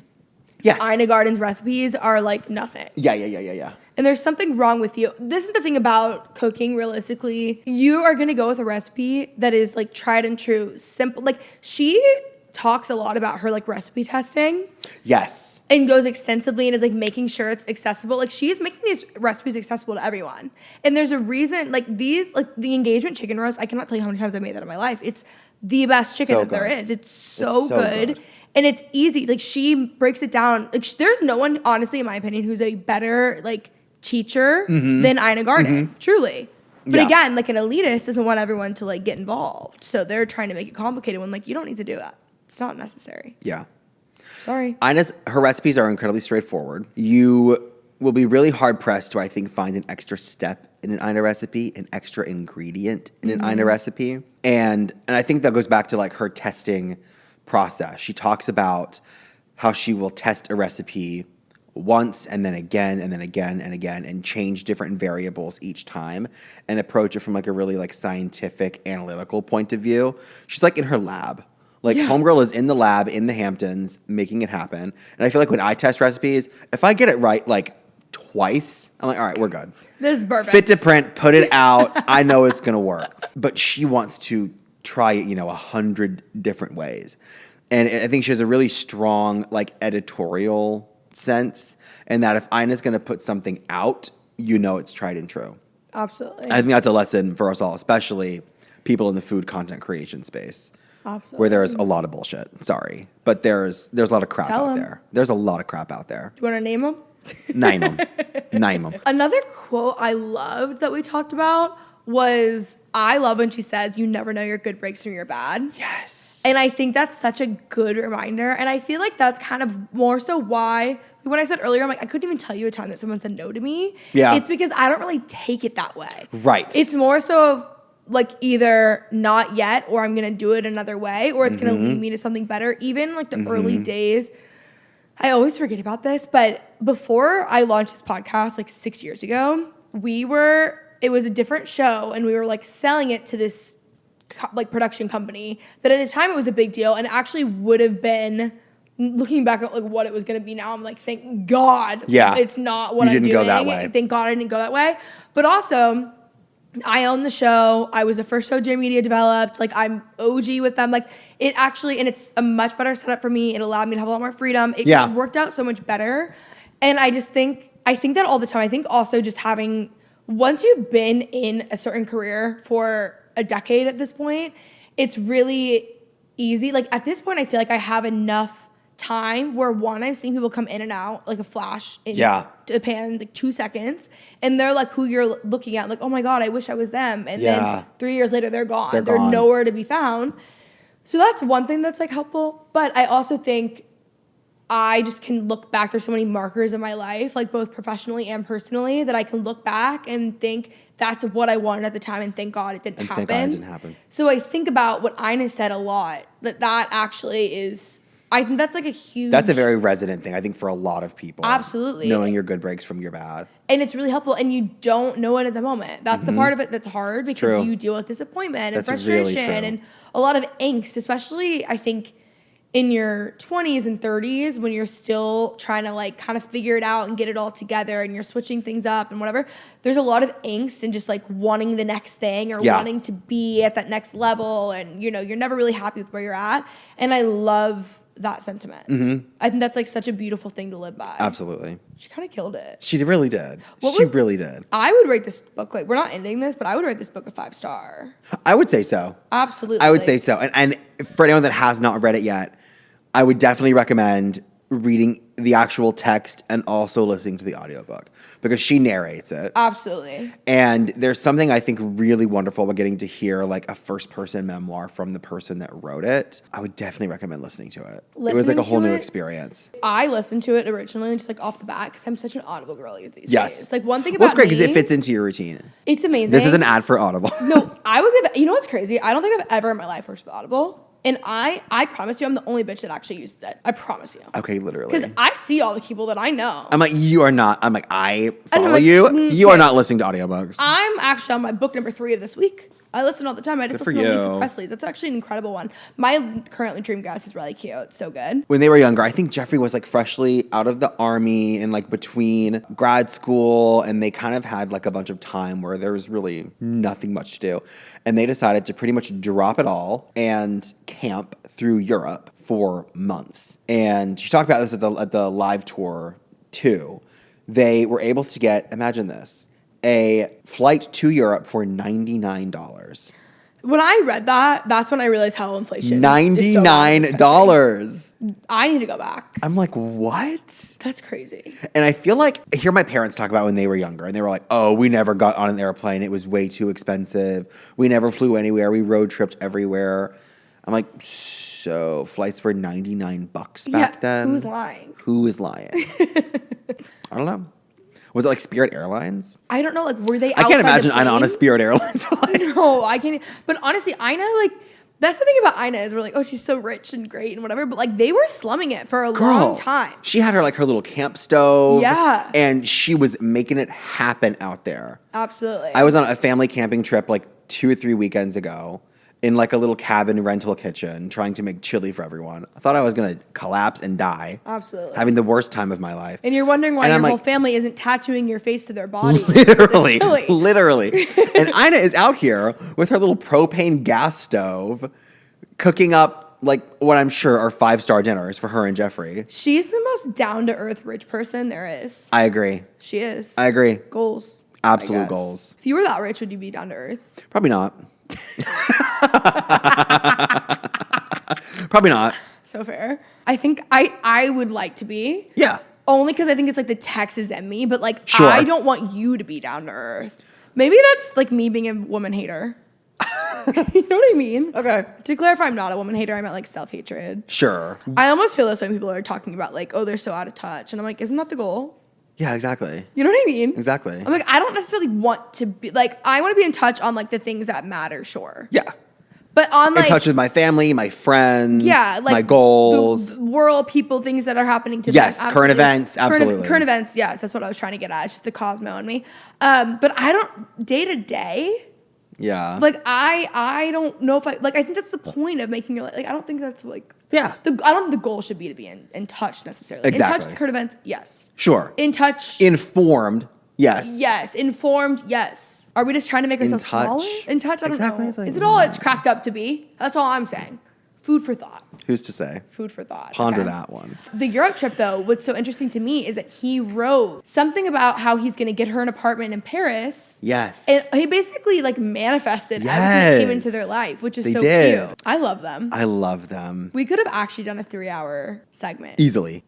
Ina Garten's recipes are like nothing. Yeah. And there's something wrong with you. This is the thing about cooking, realistically. You are going to go with a recipe that is like tried and true, simple. Like she talks a lot about her like recipe testing. Yes. And goes extensively and is like making sure it's accessible. Like she's making these recipes accessible to everyone. And there's a reason, like these, like the engagement chicken roast, I cannot tell you how many times I made that in my life. It's the best chicken that there is. It's so good. And it's easy. Like she breaks it down. Like there's no one, honestly, in my opinion, who's a better like teacher than Ina Garten, truly. But again, like an elitist doesn't want everyone to like get involved. So they're trying to make it complicated when like you don't need to do that. It's not necessary. Yeah. Sorry. Her recipes are incredibly straightforward. You will be really hard pressed to, I think, find an extra step in an Ina recipe, an extra ingredient in an Ina recipe. And I think that goes back to like her testing process. She talks about how she will test a recipe once and then again and then again and again and change different variables each time and approach it from like a really like scientific, analytical point of view. She's like in her lab. Like Homegirl is in the lab in the Hamptons making it happen. And I feel like when I test recipes, if I get it right like twice, I'm like, all right, we're good. This is perfect. Fit to print, put it out. I know it's going to work. But she wants to try it, 100 different ways. And I think she has a really strong like editorial sense, and that if Ina's going to put something out, it's tried and true. Absolutely. I think that's a lesson for us all, especially people in the food content creation space. Absolutely. Where there's a lot of bullshit. Sorry. But there's a lot of crap out there. There's a lot of crap out there. Do you want to name them? Name them. Another quote I loved that we talked about was, I love when she says, you never know your good breaks from your bad. Yes. And I think that's such a good reminder. And I feel like that's kind of more so why, when I said earlier, I'm like, I couldn't even tell you a time that someone said no to me. Yeah. It's because I don't really take it that way. Right. It's more so of like either not yet, or I'm going to do it another way, or it's going to lead me to something better. Even like the early days, I always forget about this, but before I launched this podcast like 6 years ago, it was a different show, and we were like selling it to this like production company that at the time it was a big deal, and actually would have been, looking back at like what it was going to be now, I'm like, thank God it's not what I'm doing. You didn't go that way. Thank God I didn't go that way. But also, I own the show. I was the first show J Media developed. Like I'm OG with them. Like it actually, and it's a much better setup for me. It allowed me to have a lot more freedom. It just worked out so much better. And I think that all the time. I think also just having, once you've been in a certain career for a decade at this point, it's really easy. Like at this point, I feel like I have enough time where I've seen people come in and out like a flash in a pan, like 2 seconds, and they're like who you're looking at, like, oh my God, I wish I was them. And then 3 years later, they're gone. They're nowhere to be found. So that's one thing that's like helpful. But I also think I just can look back. There's so many markers in my life, like both professionally and personally, that I can look back and think that's what I wanted at the time, and thank God it didn't happen. Thank God it didn't happen. So I think about what Ina said a lot, that actually is, I think that's like a huge... That's a very resonant thing, I think, for a lot of people. Absolutely. Knowing your good breaks from your bad. And it's really helpful, and you don't know it at the moment. That's the part of it that's hard, because you deal with disappointment and frustration and a lot of angst, especially, I think, in your 20s and 30s, when you're still trying to like kind of figure it out and get it all together, and you're switching things up and whatever. There's a lot of angst and just like wanting the next thing, or wanting to be at that next level, and you know, you're never really happy with where you're at. And I love that sentiment. I think that's like such a beautiful thing to live by. Absolutely. She kind of killed it. She really did. She really did. I would rate this book, like, we're not ending this, but I would rate this book a 5-star. I would say so. Absolutely. I would say so. And for anyone that has not read it yet, I would definitely recommend reading the actual text and also listening to the audiobook, because she narrates it. Absolutely. And there's something I think really wonderful about getting to hear like a first-person memoir from the person that wrote it. I would definitely recommend listening to it. It was like a whole new experience. I listened to it originally just like off the bat, because I'm such an Audible girly these days. It's like one thing about Well, it's great because it fits into your routine. It's amazing. This is an ad for Audible. No, I would give, you know what's crazy? I don't think I've ever in my life worked with Audible. And I promise you, I'm the only bitch that actually uses it. I promise you. Okay, literally. Because I see all the people that I know. I'm like, you are not. I'm like, I follow you. You are not listening to audiobooks. I'm actually on my book number 3 of this week. I listen all the time. I just listen to Lisa Presley's. That's actually an incredible one. My currently dream guest is really cute. It's so good. When they were younger, I think Jeffrey was like freshly out of the army and like between grad school, and they kind of had like a bunch of time where there was really nothing much to do. And they decided to pretty much drop it all and camp through Europe for months. And she talked about this at the live tour too. They were able to get, imagine this, a flight to Europe for $99. When I read that, that's when I realized how inflation $99. Is so I need to go back. I'm like, what? That's crazy. And I feel like I hear my parents talk about when they were younger, and they were like, oh, we never got on an airplane. It was way too expensive. We never flew anywhere. We road tripped everywhere. I'm like, so flights were $99 back then? Who's lying? Who is lying? I don't know. Was it like Spirit Airlines? I don't know. Like, were they? I can't imagine Ina on a Spirit Airlines flight. No, I can't. But honestly, Ina, like, that's the thing about Ina is we're like, oh, she's so rich and great and whatever. But like, they were slumming it for a long time. She had her little camp stove. Yeah. And she was making it happen out there. Absolutely. I was on a family camping trip like 2 or 3 weekends ago, in like a little cabin rental kitchen, trying to make chili for everyone. I thought I was gonna collapse and die. Absolutely. Having the worst time of my life. And you're wondering why your whole family isn't tattooing your face to their body. Literally. And Ina is out here with her little propane gas stove, cooking up like what I'm sure are 5-star dinners for her and Jeffrey. She's the most down-to-earth rich person there is. I agree. She is. I agree. Goals. Absolute goals. If you were that rich, would you be down-to-earth? Probably not. Probably not. So fair. I think I would like to be. Yeah. Only because I think it's like the Texas in me, but like I don't want you to be down to earth. Maybe that's like me being a woman hater. You know what I mean? Okay. To clarify, I'm not a woman hater. I'm at like self-hatred. Sure. I almost feel this when people are talking about like, oh, they're so out of touch. And I'm like, isn't that the goal? Yeah, exactly. You know what I mean? Exactly. I'm like, I don't necessarily want to be like, I want to be in touch on like the things that matter, sure. Yeah. But on like... in touch with my family, my friends, like my goals. The world, people, things that are happening to yes, them. Current events, absolutely. Current events, yes, that's what I was trying to get at. It's just the Cosmo in me. But I don't, day to day... Yeah. Like, I don't know if I think that's the point of making your life. Like, I don't think that's like... Yeah. I don't think the goal should be to be in touch necessarily. Exactly. In touch with current events, yes. Sure. In touch... Informed, yes. Yes. Informed, yes. Are we just trying to make ourselves smaller? In touch? I don't know. Like, is it all it's cracked up to be? That's all I'm saying. Food for thought. Who's to say? Food for thought. Ponder that one. The Europe trip, though, what's so interesting to me is that he wrote something about how he's going to get her an apartment in Paris. Yes. And he basically like manifested everything came into their life, which is so cute. I love them. I love them. We could have actually done a 3-hour segment. Easily.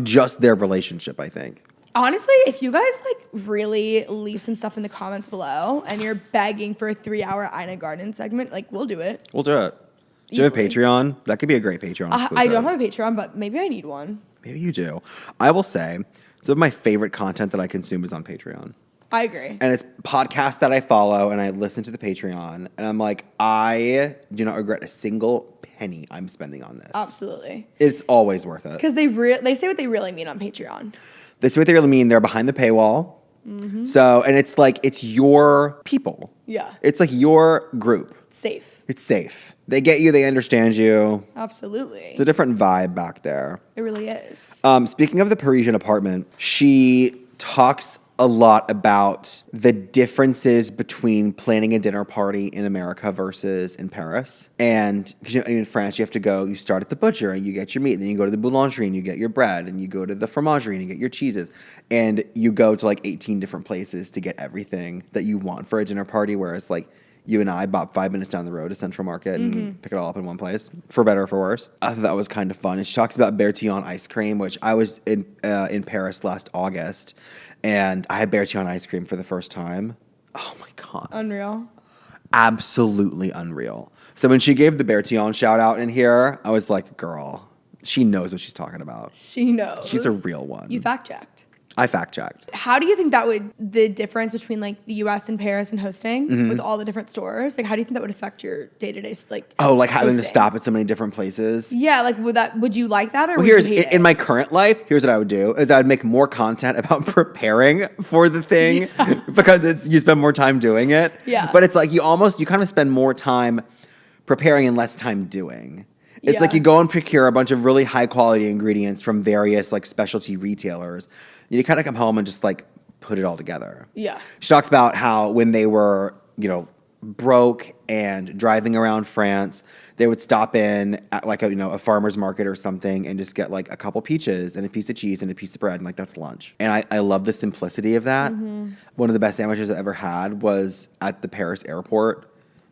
Just their relationship, I think. Honestly, if you guys like really leave some stuff in the comments below and you're begging for a 3-hour Ina Garten segment, like we'll do it. We'll do it. Do you have a Patreon? That could be a great Patreon exclusive. I don't have a Patreon, but maybe I need one. Maybe you do. I will say, some of my favorite content that I consume is on Patreon. I agree. And it's podcasts that I follow, and I listen to the Patreon, and I'm like, I do not regret a single penny I'm spending on this. Absolutely. It's always worth it. Because they say what they really mean on Patreon. They say what they really mean. They're behind the paywall. Mm-hmm. So, and it's like, it's your people. Yeah. It's like your group. Safe. It's safe. They get you. They understand you. Absolutely. It's a different vibe back there. It really is. Speaking of the Parisian apartment, she talks a lot about the differences between planning a dinner party in America versus in Paris. And because in France, you start at the butcher and you get your meat. Then you go to the boulangerie and you get your bread. And you go to the fromagerie and you get your cheeses. And you go to like 18 different places to get everything that you want for a dinner party. Whereas like you and I bought 5 minutes down the road to Central Market and pick it all up in one place, for better or for worse. I thought that was kind of fun. And she talks about Bertillon ice cream, which I was in Paris last August, and I had Bertillon ice cream for the first time. Oh my God. Unreal. Absolutely unreal. So when she gave the Bertillon shout out in here, I was like, girl, she knows what she's talking about. She knows. She's a real one. You fact checked. I fact checked. How do you think the difference between like the US and Paris and hosting with all the different stores, like how do you think that would affect your day-to-day like like having hosting? to stop at so many different places? Yeah, like would you like that or Well, would you hate in it? my current life, here's what I would do is I would make more content about preparing for the thing because you spend more time doing it. Yeah. But it's like you kind of spend more time preparing and less time doing. It's Yeah. like you go and procure a bunch of really high quality ingredients from various like specialty retailers. You kind of come home and just like put it all together. Yeah. She talks about how when they were, broke and driving around France, they would stop in at like a farmer's market or something and just get like a couple peaches and a piece of cheese and a piece of bread and like that's lunch. And I love the simplicity of that. Mm-hmm. One of the best sandwiches I ever had was at the Paris airport.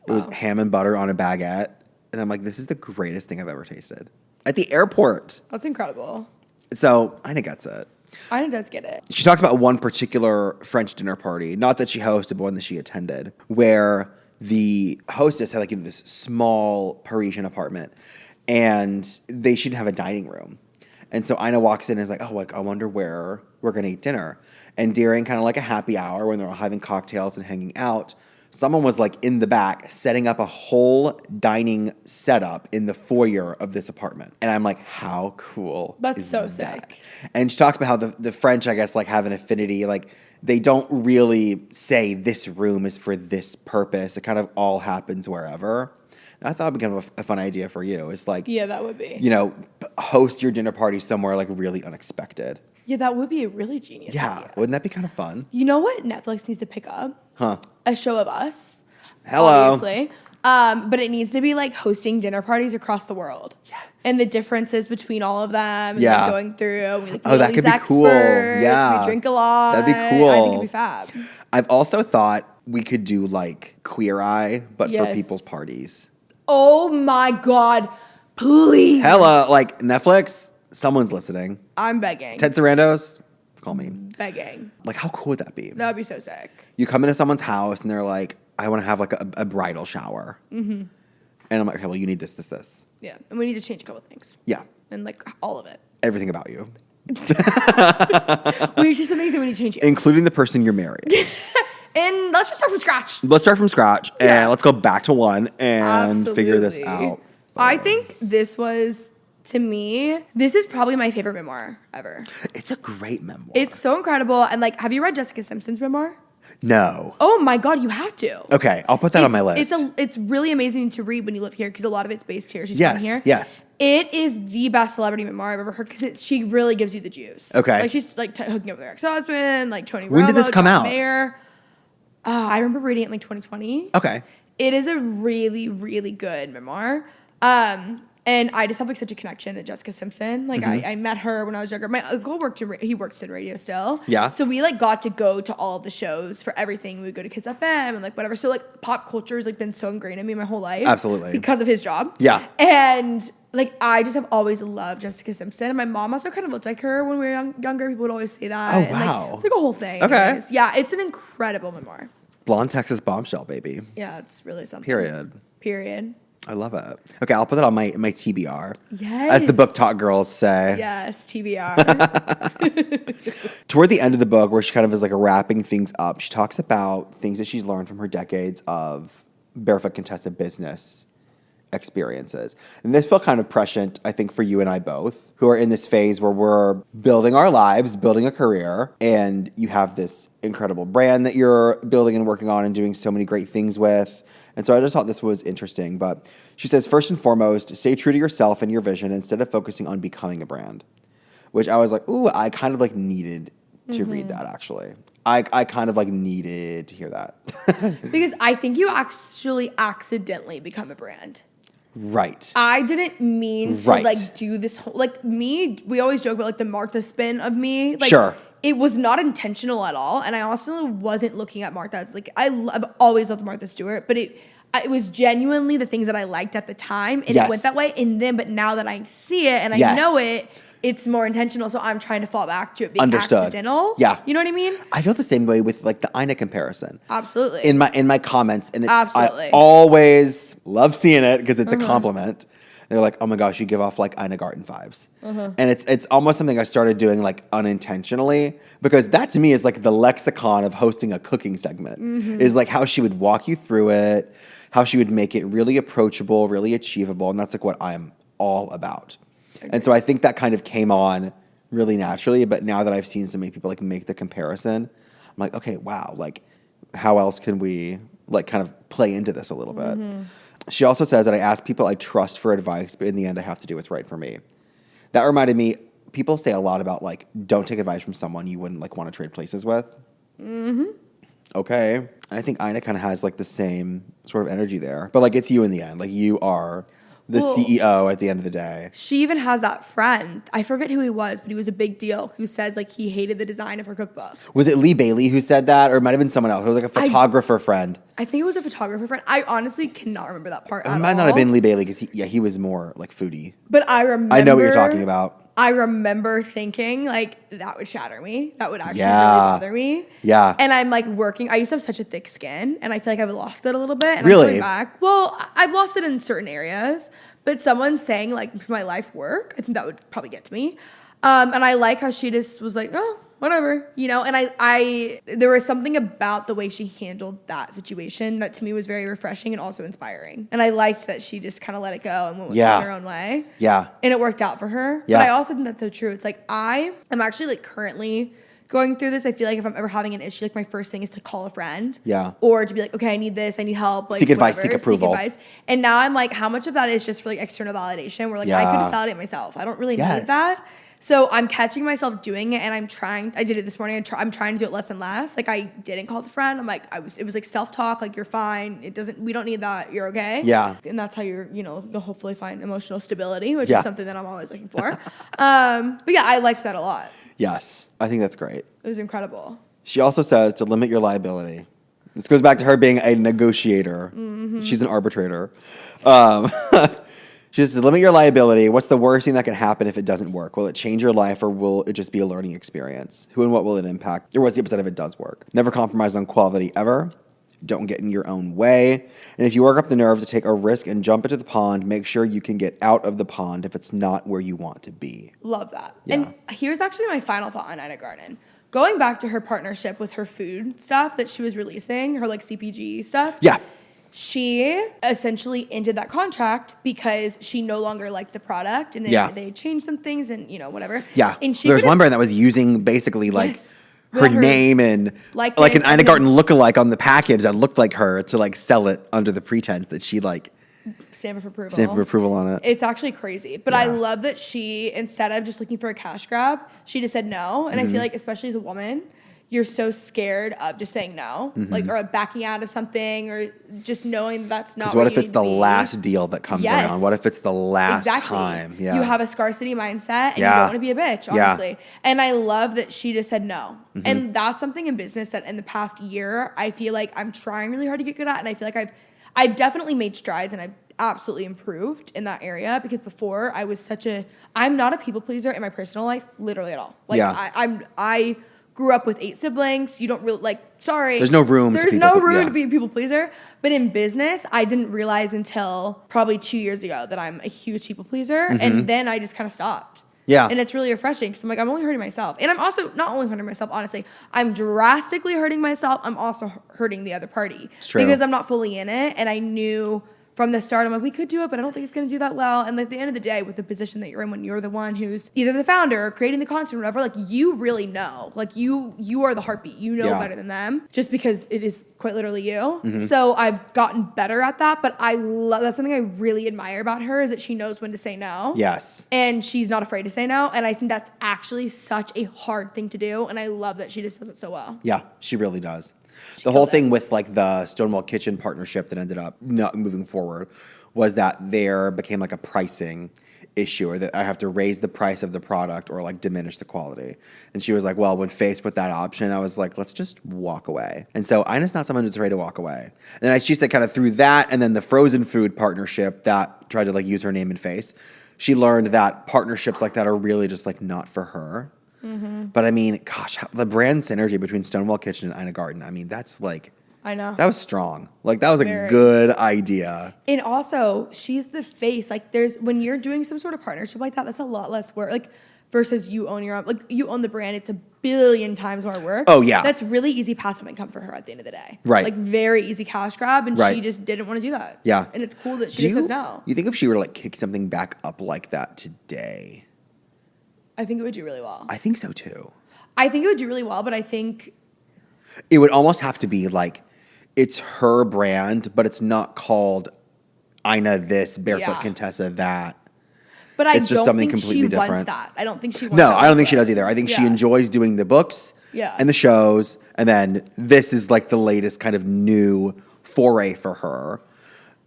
It was ham and butter on a baguette. And I'm like, this is the greatest thing I've ever tasted. At the airport. That's incredible. So Ina gets it. Ina does get it. She talks about one particular French dinner party, not that she hosted, but one that she attended, where the hostess had this small Parisian apartment, and she didn't have a dining room. And so Ina walks in and is like, I wonder where we're going to eat dinner. And during kind of like a happy hour when they're all having cocktails and hanging out, someone was like in the back setting up a whole dining setup in the foyer of this apartment. And I'm like, how cool That's is so that? sick. And she talks about how the French, I guess, like have an affinity. Like they don't really say this room is for this purpose. It kind of all happens wherever. And I thought it'd be kind of a fun idea for you. It's like, Yeah, that would be. Host your dinner party somewhere like really unexpected. Yeah, that would be a really genius idea. Wouldn't that be kind of fun? You know what Netflix needs to pick up? Huh. A show of us. Hello. Obviously. But it needs to be like hosting dinner parties across the world. Yes. And the differences between all of them. And Yeah. like going through. And we like, Oh, that could be cool. Yeah. We drink a lot. That'd be cool. I think it'd be fab. I've also thought we could do like Queer Eye, but for Yes. people's parties. Oh my God. Please. Hella, like Netflix, someone's listening. I'm begging. Ted Sarandos, call me. Begging. Like, how cool would that be? That would be so sick. You come into someone's house and they're like, I want to have like a bridal shower. Mm-hmm. And I'm like, okay, well, you need this, this, this. Yeah. And we need to change a couple things. Yeah. And like all of it. Everything about you. We just some things that we need to change. Including the person you're married. And let's just start from scratch. Let's start from scratch and Yeah. let's go back to one and figure this Absolutely. out. I think this was, to me, this is probably my favorite memoir ever. It's a great memoir. It's so incredible. And like, have you read Jessica Simpson's memoir? No. Oh my God, you have to. Okay, I'll put that on my list. It's really amazing to read when you live here because a lot of it's based here. She's Yes, from here. yes. It is the best celebrity memoir I've ever heard because she really gives you the juice. Okay. Like she's like hooking up with her ex-husband, like Tony When did Romo, this come John out? Mayer. I remember reading it in like 2020. Okay. It is a really, really good memoir. And I just have like such a connection to Jessica Simpson. Like I met her when I was younger. My uncle he works in radio still. Yeah. So we like got to go to all of the shows for everything. We would go to Kiss FM and like whatever. So like pop culture has like been so ingrained in me my whole life. Absolutely. Because of his job. Yeah. And like I just have always loved Jessica Simpson. And my mom also kind of looked like her when we were younger. People would always say that. Oh, And, wow. like, it's like a whole thing. Okay. Anyways. Yeah, it's an incredible memoir. Blonde Texas bombshell, baby. Yeah, it's really something. Period. Period. I love it. Okay, I'll put that on my TBR. Yes. As the book talk girls say. Yes, TBR. Toward the end of the book, where she kind of is like wrapping things up, she talks about things that she's learned from her decades of barefoot contested business experiences. And this felt kind of prescient, I think, for you and I both, who are in this phase where we're building our lives, building a career, and you have this incredible brand that you're building and working on and doing so many great things with. And so I just thought this was interesting. But she says, first and foremost, stay true to yourself and your vision instead of focusing on becoming a brand. Which I was like, ooh, I kind of like needed to read that, actually. I kind of like needed to hear that. Because I think you actually accidentally become a brand. Right. I didn't mean to like do this whole, like me, we always joke about like the Martha spin of me. Like, sure. It was not intentional at all. And I also wasn't looking at Martha as like, I've always loved Martha Stewart, but it was genuinely the things that I liked at the time. And it went that way. And then, but now that I see it and I know it, it's more intentional. So I'm trying to fall back to it being accidental. Yeah. You know what I mean? I feel the same way with like the Ina comparison. Absolutely. In my comments. And Absolutely. I always love seeing it because it's a compliment. They're like, oh my gosh, you give off like Ina Garten vibes. And it's almost something I started doing like unintentionally, because that to me is like the lexicon of hosting a cooking segment, is like how she would walk you through it, how she would make it really approachable, really achievable. And that's like what I'm all about. And so I think that kind of came on really naturally. But now that I've seen so many people like make the comparison, I'm like, okay, wow, like how else can we like kind of play into this a little bit? She also says that I ask people I trust for advice, but in the end I have to do what's right for me. That reminded me, people say a lot about like, don't take advice from someone you wouldn't like want to trade places with. Okay. I think Ina kind of has like the same sort of energy there. But like it's you in the end. Like you are the CEO at the end of the day. She even has that friend. I forget who he was, but he was a big deal, who says like he hated the design of her cookbook. Was it Lee Bailey who said that? Or it might have been someone else. It was like a photographer friend. I think it was a photographer friend. I honestly cannot remember that part at all. It might not have been Lee Bailey because he was more like foodie. But I remember. I know what you're talking about. I remember thinking like that would shatter me. That would actually really bother me. Yeah. And I'm like working. I used to have such a thick skin, and I feel like I've lost it a little bit. And Really? I'm going back. Well, I've lost it in certain areas, but someone saying like my life work, I think that would probably get to me. And I like how she just was like, oh, whatever, you know. And I there was something about the way she handled that situation that to me was very refreshing and also inspiring. And I liked that she just kind of let it go and went her own way. Yeah. And it worked out for her. Yeah. But I also think that's so true. It's like I am actually like currently going through this. I feel like if I'm ever having an issue, like my first thing is to call a friend. Yeah. Or to be like, okay, I need this, I need help. Like, seek advice, seek approval. Seek advice. And now I'm like, how much of that is just for like external validation? Where like I could just validate myself. I don't really need that. So I'm catching myself doing it, and I'm trying. I did it this morning. I'm trying to do it less and less. Like I didn't call the friend. I'm like it was like self-talk. Like you're fine. We don't need that. You're okay. Yeah. And that's how you'll hopefully find emotional stability, which is something that I'm always looking for. But yeah, I liked that a lot. Yes, I think that's great. It was incredible. She also says to limit your liability. This goes back to her being a negotiator. She's an arbitrator. She says to limit your liability. What's the worst thing that can happen if it doesn't work? Will it change your life, or will it just be a learning experience? Who and what will it impact? Or what's the opposite if it does work? Never compromise on quality ever. Don't get in your own way. And if you work up the nerve to take a risk and jump into the pond, make sure you can get out of the pond if it's not where you want to be. Love that. Yeah. And here's actually my final thought on Ina Garten. Going back to her partnership with her food stuff that she was releasing, her like CPG stuff. Yeah. She essentially ended that contract because she no longer liked the product, and they changed some things and whatever. Yeah. And There's one brand that was using basically like her name and like an Ina Garten lookalike on the package that looked like her to like sell it under the pretense that she like stamp of approval. Stamp of approval on it. It's actually crazy. But I love that she, instead of just looking for a cash grab, she just said no. And I feel like, especially as a woman, you're so scared of just saying no, like, or backing out of something, or just knowing that's not. Because what if it's the last deal that comes around? What if it's the last time? Yeah. You have a scarcity mindset, and you don't want to be a bitch, honestly. Yeah. And I love that she just said no. And that's something in business that in the past year, I feel like I'm trying really hard to get good at, and I feel like I've definitely made strides, and I've absolutely improved in that area, because before I'm not a people pleaser in my personal life, literally at all. Like I grew up with 8 siblings. You don't really sorry. There's no room to be a people pleaser. But in business, I didn't realize until probably 2 years ago that I'm a huge people pleaser. And then I just kind of stopped. Yeah. And it's really refreshing because I'm like, I'm only hurting myself. And I'm also not only hurting myself, honestly, I'm drastically hurting myself. I'm also hurting the other party. It's true. Because I'm not fully in it. And I knew from the start, I'm like, we could do it, but I don't think it's going to do that well. And at the end of the day, with the position that you're in, when you're the one who's either the founder or creating the content or whatever, like you really know. Like you are the heartbeat. You know better than them just because it is quite literally you. So I've gotten better at that, but that's something I really admire about her is that she knows when to say no. Yes. And she's not afraid to say no. And I think that's actually such a hard thing to do. And I love that she just does it so well. Yeah, she really does. The whole thing with like the Stonewall Kitchen partnership that ended up not moving forward was that there became like a pricing issue, or that I have to raise the price of the product or like diminish the quality. And she was like, well, when faced with that option, I was like, let's just walk away. And so Ina's not someone who's afraid to walk away. And then she said kind of through that and then the frozen food partnership that tried to like use her name and face, she learned that partnerships like that are really just like not for her. But I mean, gosh, the brand synergy between Stonewall Kitchen and Ina Garten, I mean, that's like, I know. that was strong. Like, that was a good idea. And also, she's the face. Like, when you're doing some sort of partnership like that, that's a lot less work. Like, versus you own your own, like, you own the brand, it's a billion times more work. Oh, yeah. That's really easy passive income for her at the end of the day. Right. Like, very easy cash grab, and she just didn't want to do that. Yeah. And it's cool that she just says no. You think if she were to, like, kick something back up like that today? I think it would do really well. I think so, too. I think it would do really well, but I think it would almost have to be like it's her brand, but it's not called Ina this, Barefoot Contessa that. But I it's just don't something think completely she different. wants that. I don't think she wants No, that I don't think she does either. I think she enjoys doing the books and the shows, and then this is like the latest kind of new foray for her.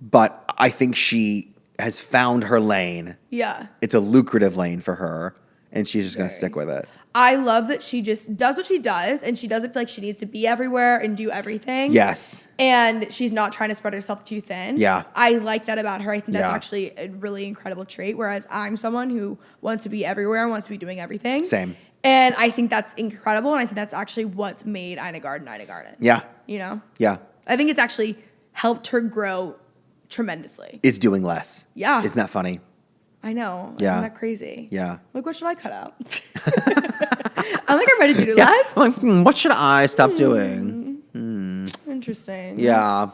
But I think she has found her lane. Yeah. It's a lucrative lane for her, and she's just going to stick with it. I love that she just does what she does, and she doesn't feel like she needs to be everywhere and do everything. Yes. And she's not trying to spread herself too thin. Yeah. I like that about her. I think that's actually a really incredible trait, whereas I'm someone who wants to be everywhere and wants to be doing everything. Same. And I think that's incredible, and I think that's actually what's made Ina Garten Ina Garten. Yeah. You know? Yeah. I think it's actually helped her grow tremendously. Is doing less. Yeah. Isn't that funny? I know. Yeah. Isn't that crazy? Yeah. Like, what should I cut out? I'm like, I'm ready to do less. I'm like, what should I stop doing? Interesting. Yeah.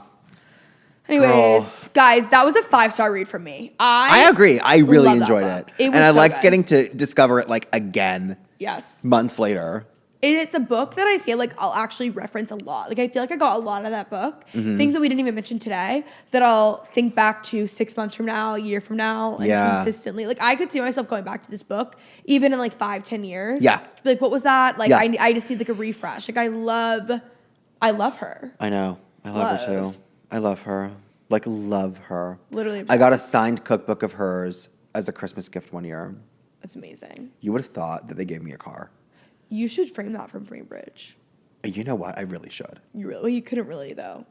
Anyways, guys, that was a 5-star read from me. I agree. I really enjoyed it. And I liked getting to discover it like again. Yes. Months later. It's a book that I feel like I'll actually reference a lot. Like, I feel like I got a lot of that book. Things that we didn't even mention today that I'll think back to 6 months from now, a year from now, and consistently. Like, I could see myself going back to this book even in like 5-10 years. Yeah. Like, what was that? Like, I just need like a refresh. Like, I love her. I know. I love her too. I love her. Like, love her. Literally obsessed. I got a signed cookbook of hers as a Christmas gift one year. That's amazing. You would have thought that they gave me a car. You should frame that from Framebridge. You know what? I really should. You couldn't really though.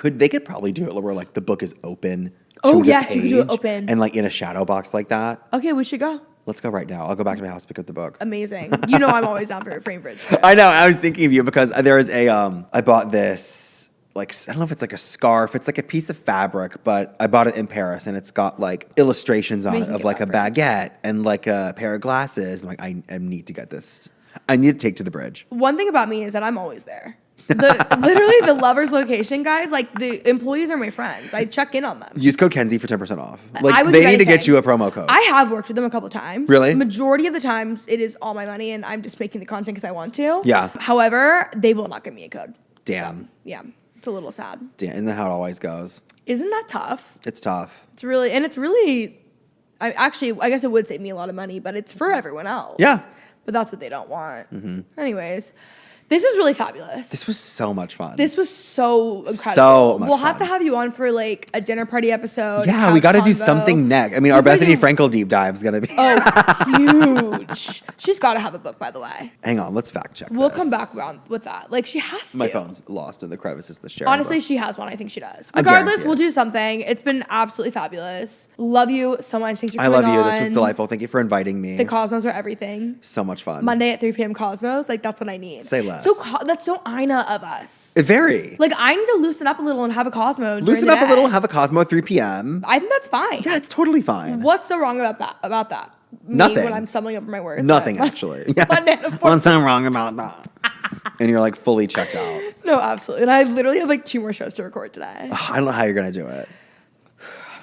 They could probably do it where like the book is open to the page you could do it open. And like in a shadow box like that. Okay, we should go. Let's go right now. I'll go back to my house, pick up the book. Amazing. You know I'm always down for a Framebridge trip. I know. I was thinking of you because there is I bought this, like, I don't know if it's like a scarf. It's like a piece of fabric, but I bought it in Paris and it's got like illustrations on it of like a baguette and like a pair of glasses. I'm like, I need to get this. I need to take to the bridge. One thing about me is that I'm always there. Literally the Lovers location guys, like the employees are my friends. I check in on them. Use code Kenzie for 10% off. Like they need to get you a promo code. I have worked with them a couple times. Really? Majority of the times it is all my money and I'm just making the content because I want to. Yeah. However, they will not give me a code. Damn. So, yeah. It's a little sad. Damn. Isn't that how it always goes? Isn't that tough? It's tough. It's really, I guess it would save me a lot of money, but it's for everyone else. Yeah. But that's what they don't want. Anyways, This was really fabulous. This was so much fun. This was so incredible. So much We'll have to fun. have you on for like a dinner party episode. Yeah, we got to do convo. something next. I mean, our Bethany Frankel deep dive is going to be. Oh, huge. She's got to have a book, by the way. Hang on, let's fact check We'll this. come back around with that. Like, she has to. My phone's lost in the crevices of the share. Honestly, she has one. I think she does. I Regardless, guarantee we'll it. do something. It's been absolutely fabulous. Love you so much. Thanks for I coming love you. on. This was delightful. Thank you for inviting me. The Cosmos are everything. So much fun. Monday at 3 p.m. Cosmos. Like, that's what I need. Say less. So that's so Ina of us. Very. Like, I need to loosen up a little and have a Cosmo. Loosen up a little, have a Cosmo at 3 p.m. I think that's fine. Yeah, it's totally fine. What's so wrong about that? Me Nothing. when I'm stumbling over my words. Nothing, actually. Yeah. What's so wrong about that? And you're like fully checked out. No, absolutely. And I literally have like 2 more shows to record today. I don't know how you're going to do it.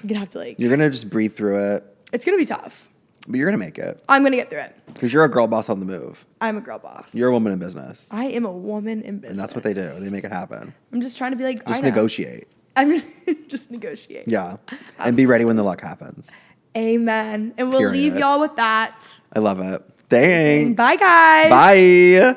I'm gonna have to like. You're going to just breathe through it, It's gonna be tough. but you're going to make it. I'm gonna get through it. Because you're a girl boss on the move. I'm a girl boss. You're a woman in business. I am a woman in business. And that's what they do. They make it happen. I'm just trying to be like. Just Ina. negotiate. I'm just negotiate. Yeah. And be ready when the luck happens. Amen. And we'll Period. leave y'all with that. I love it. Thanks. Bye, guys. Bye.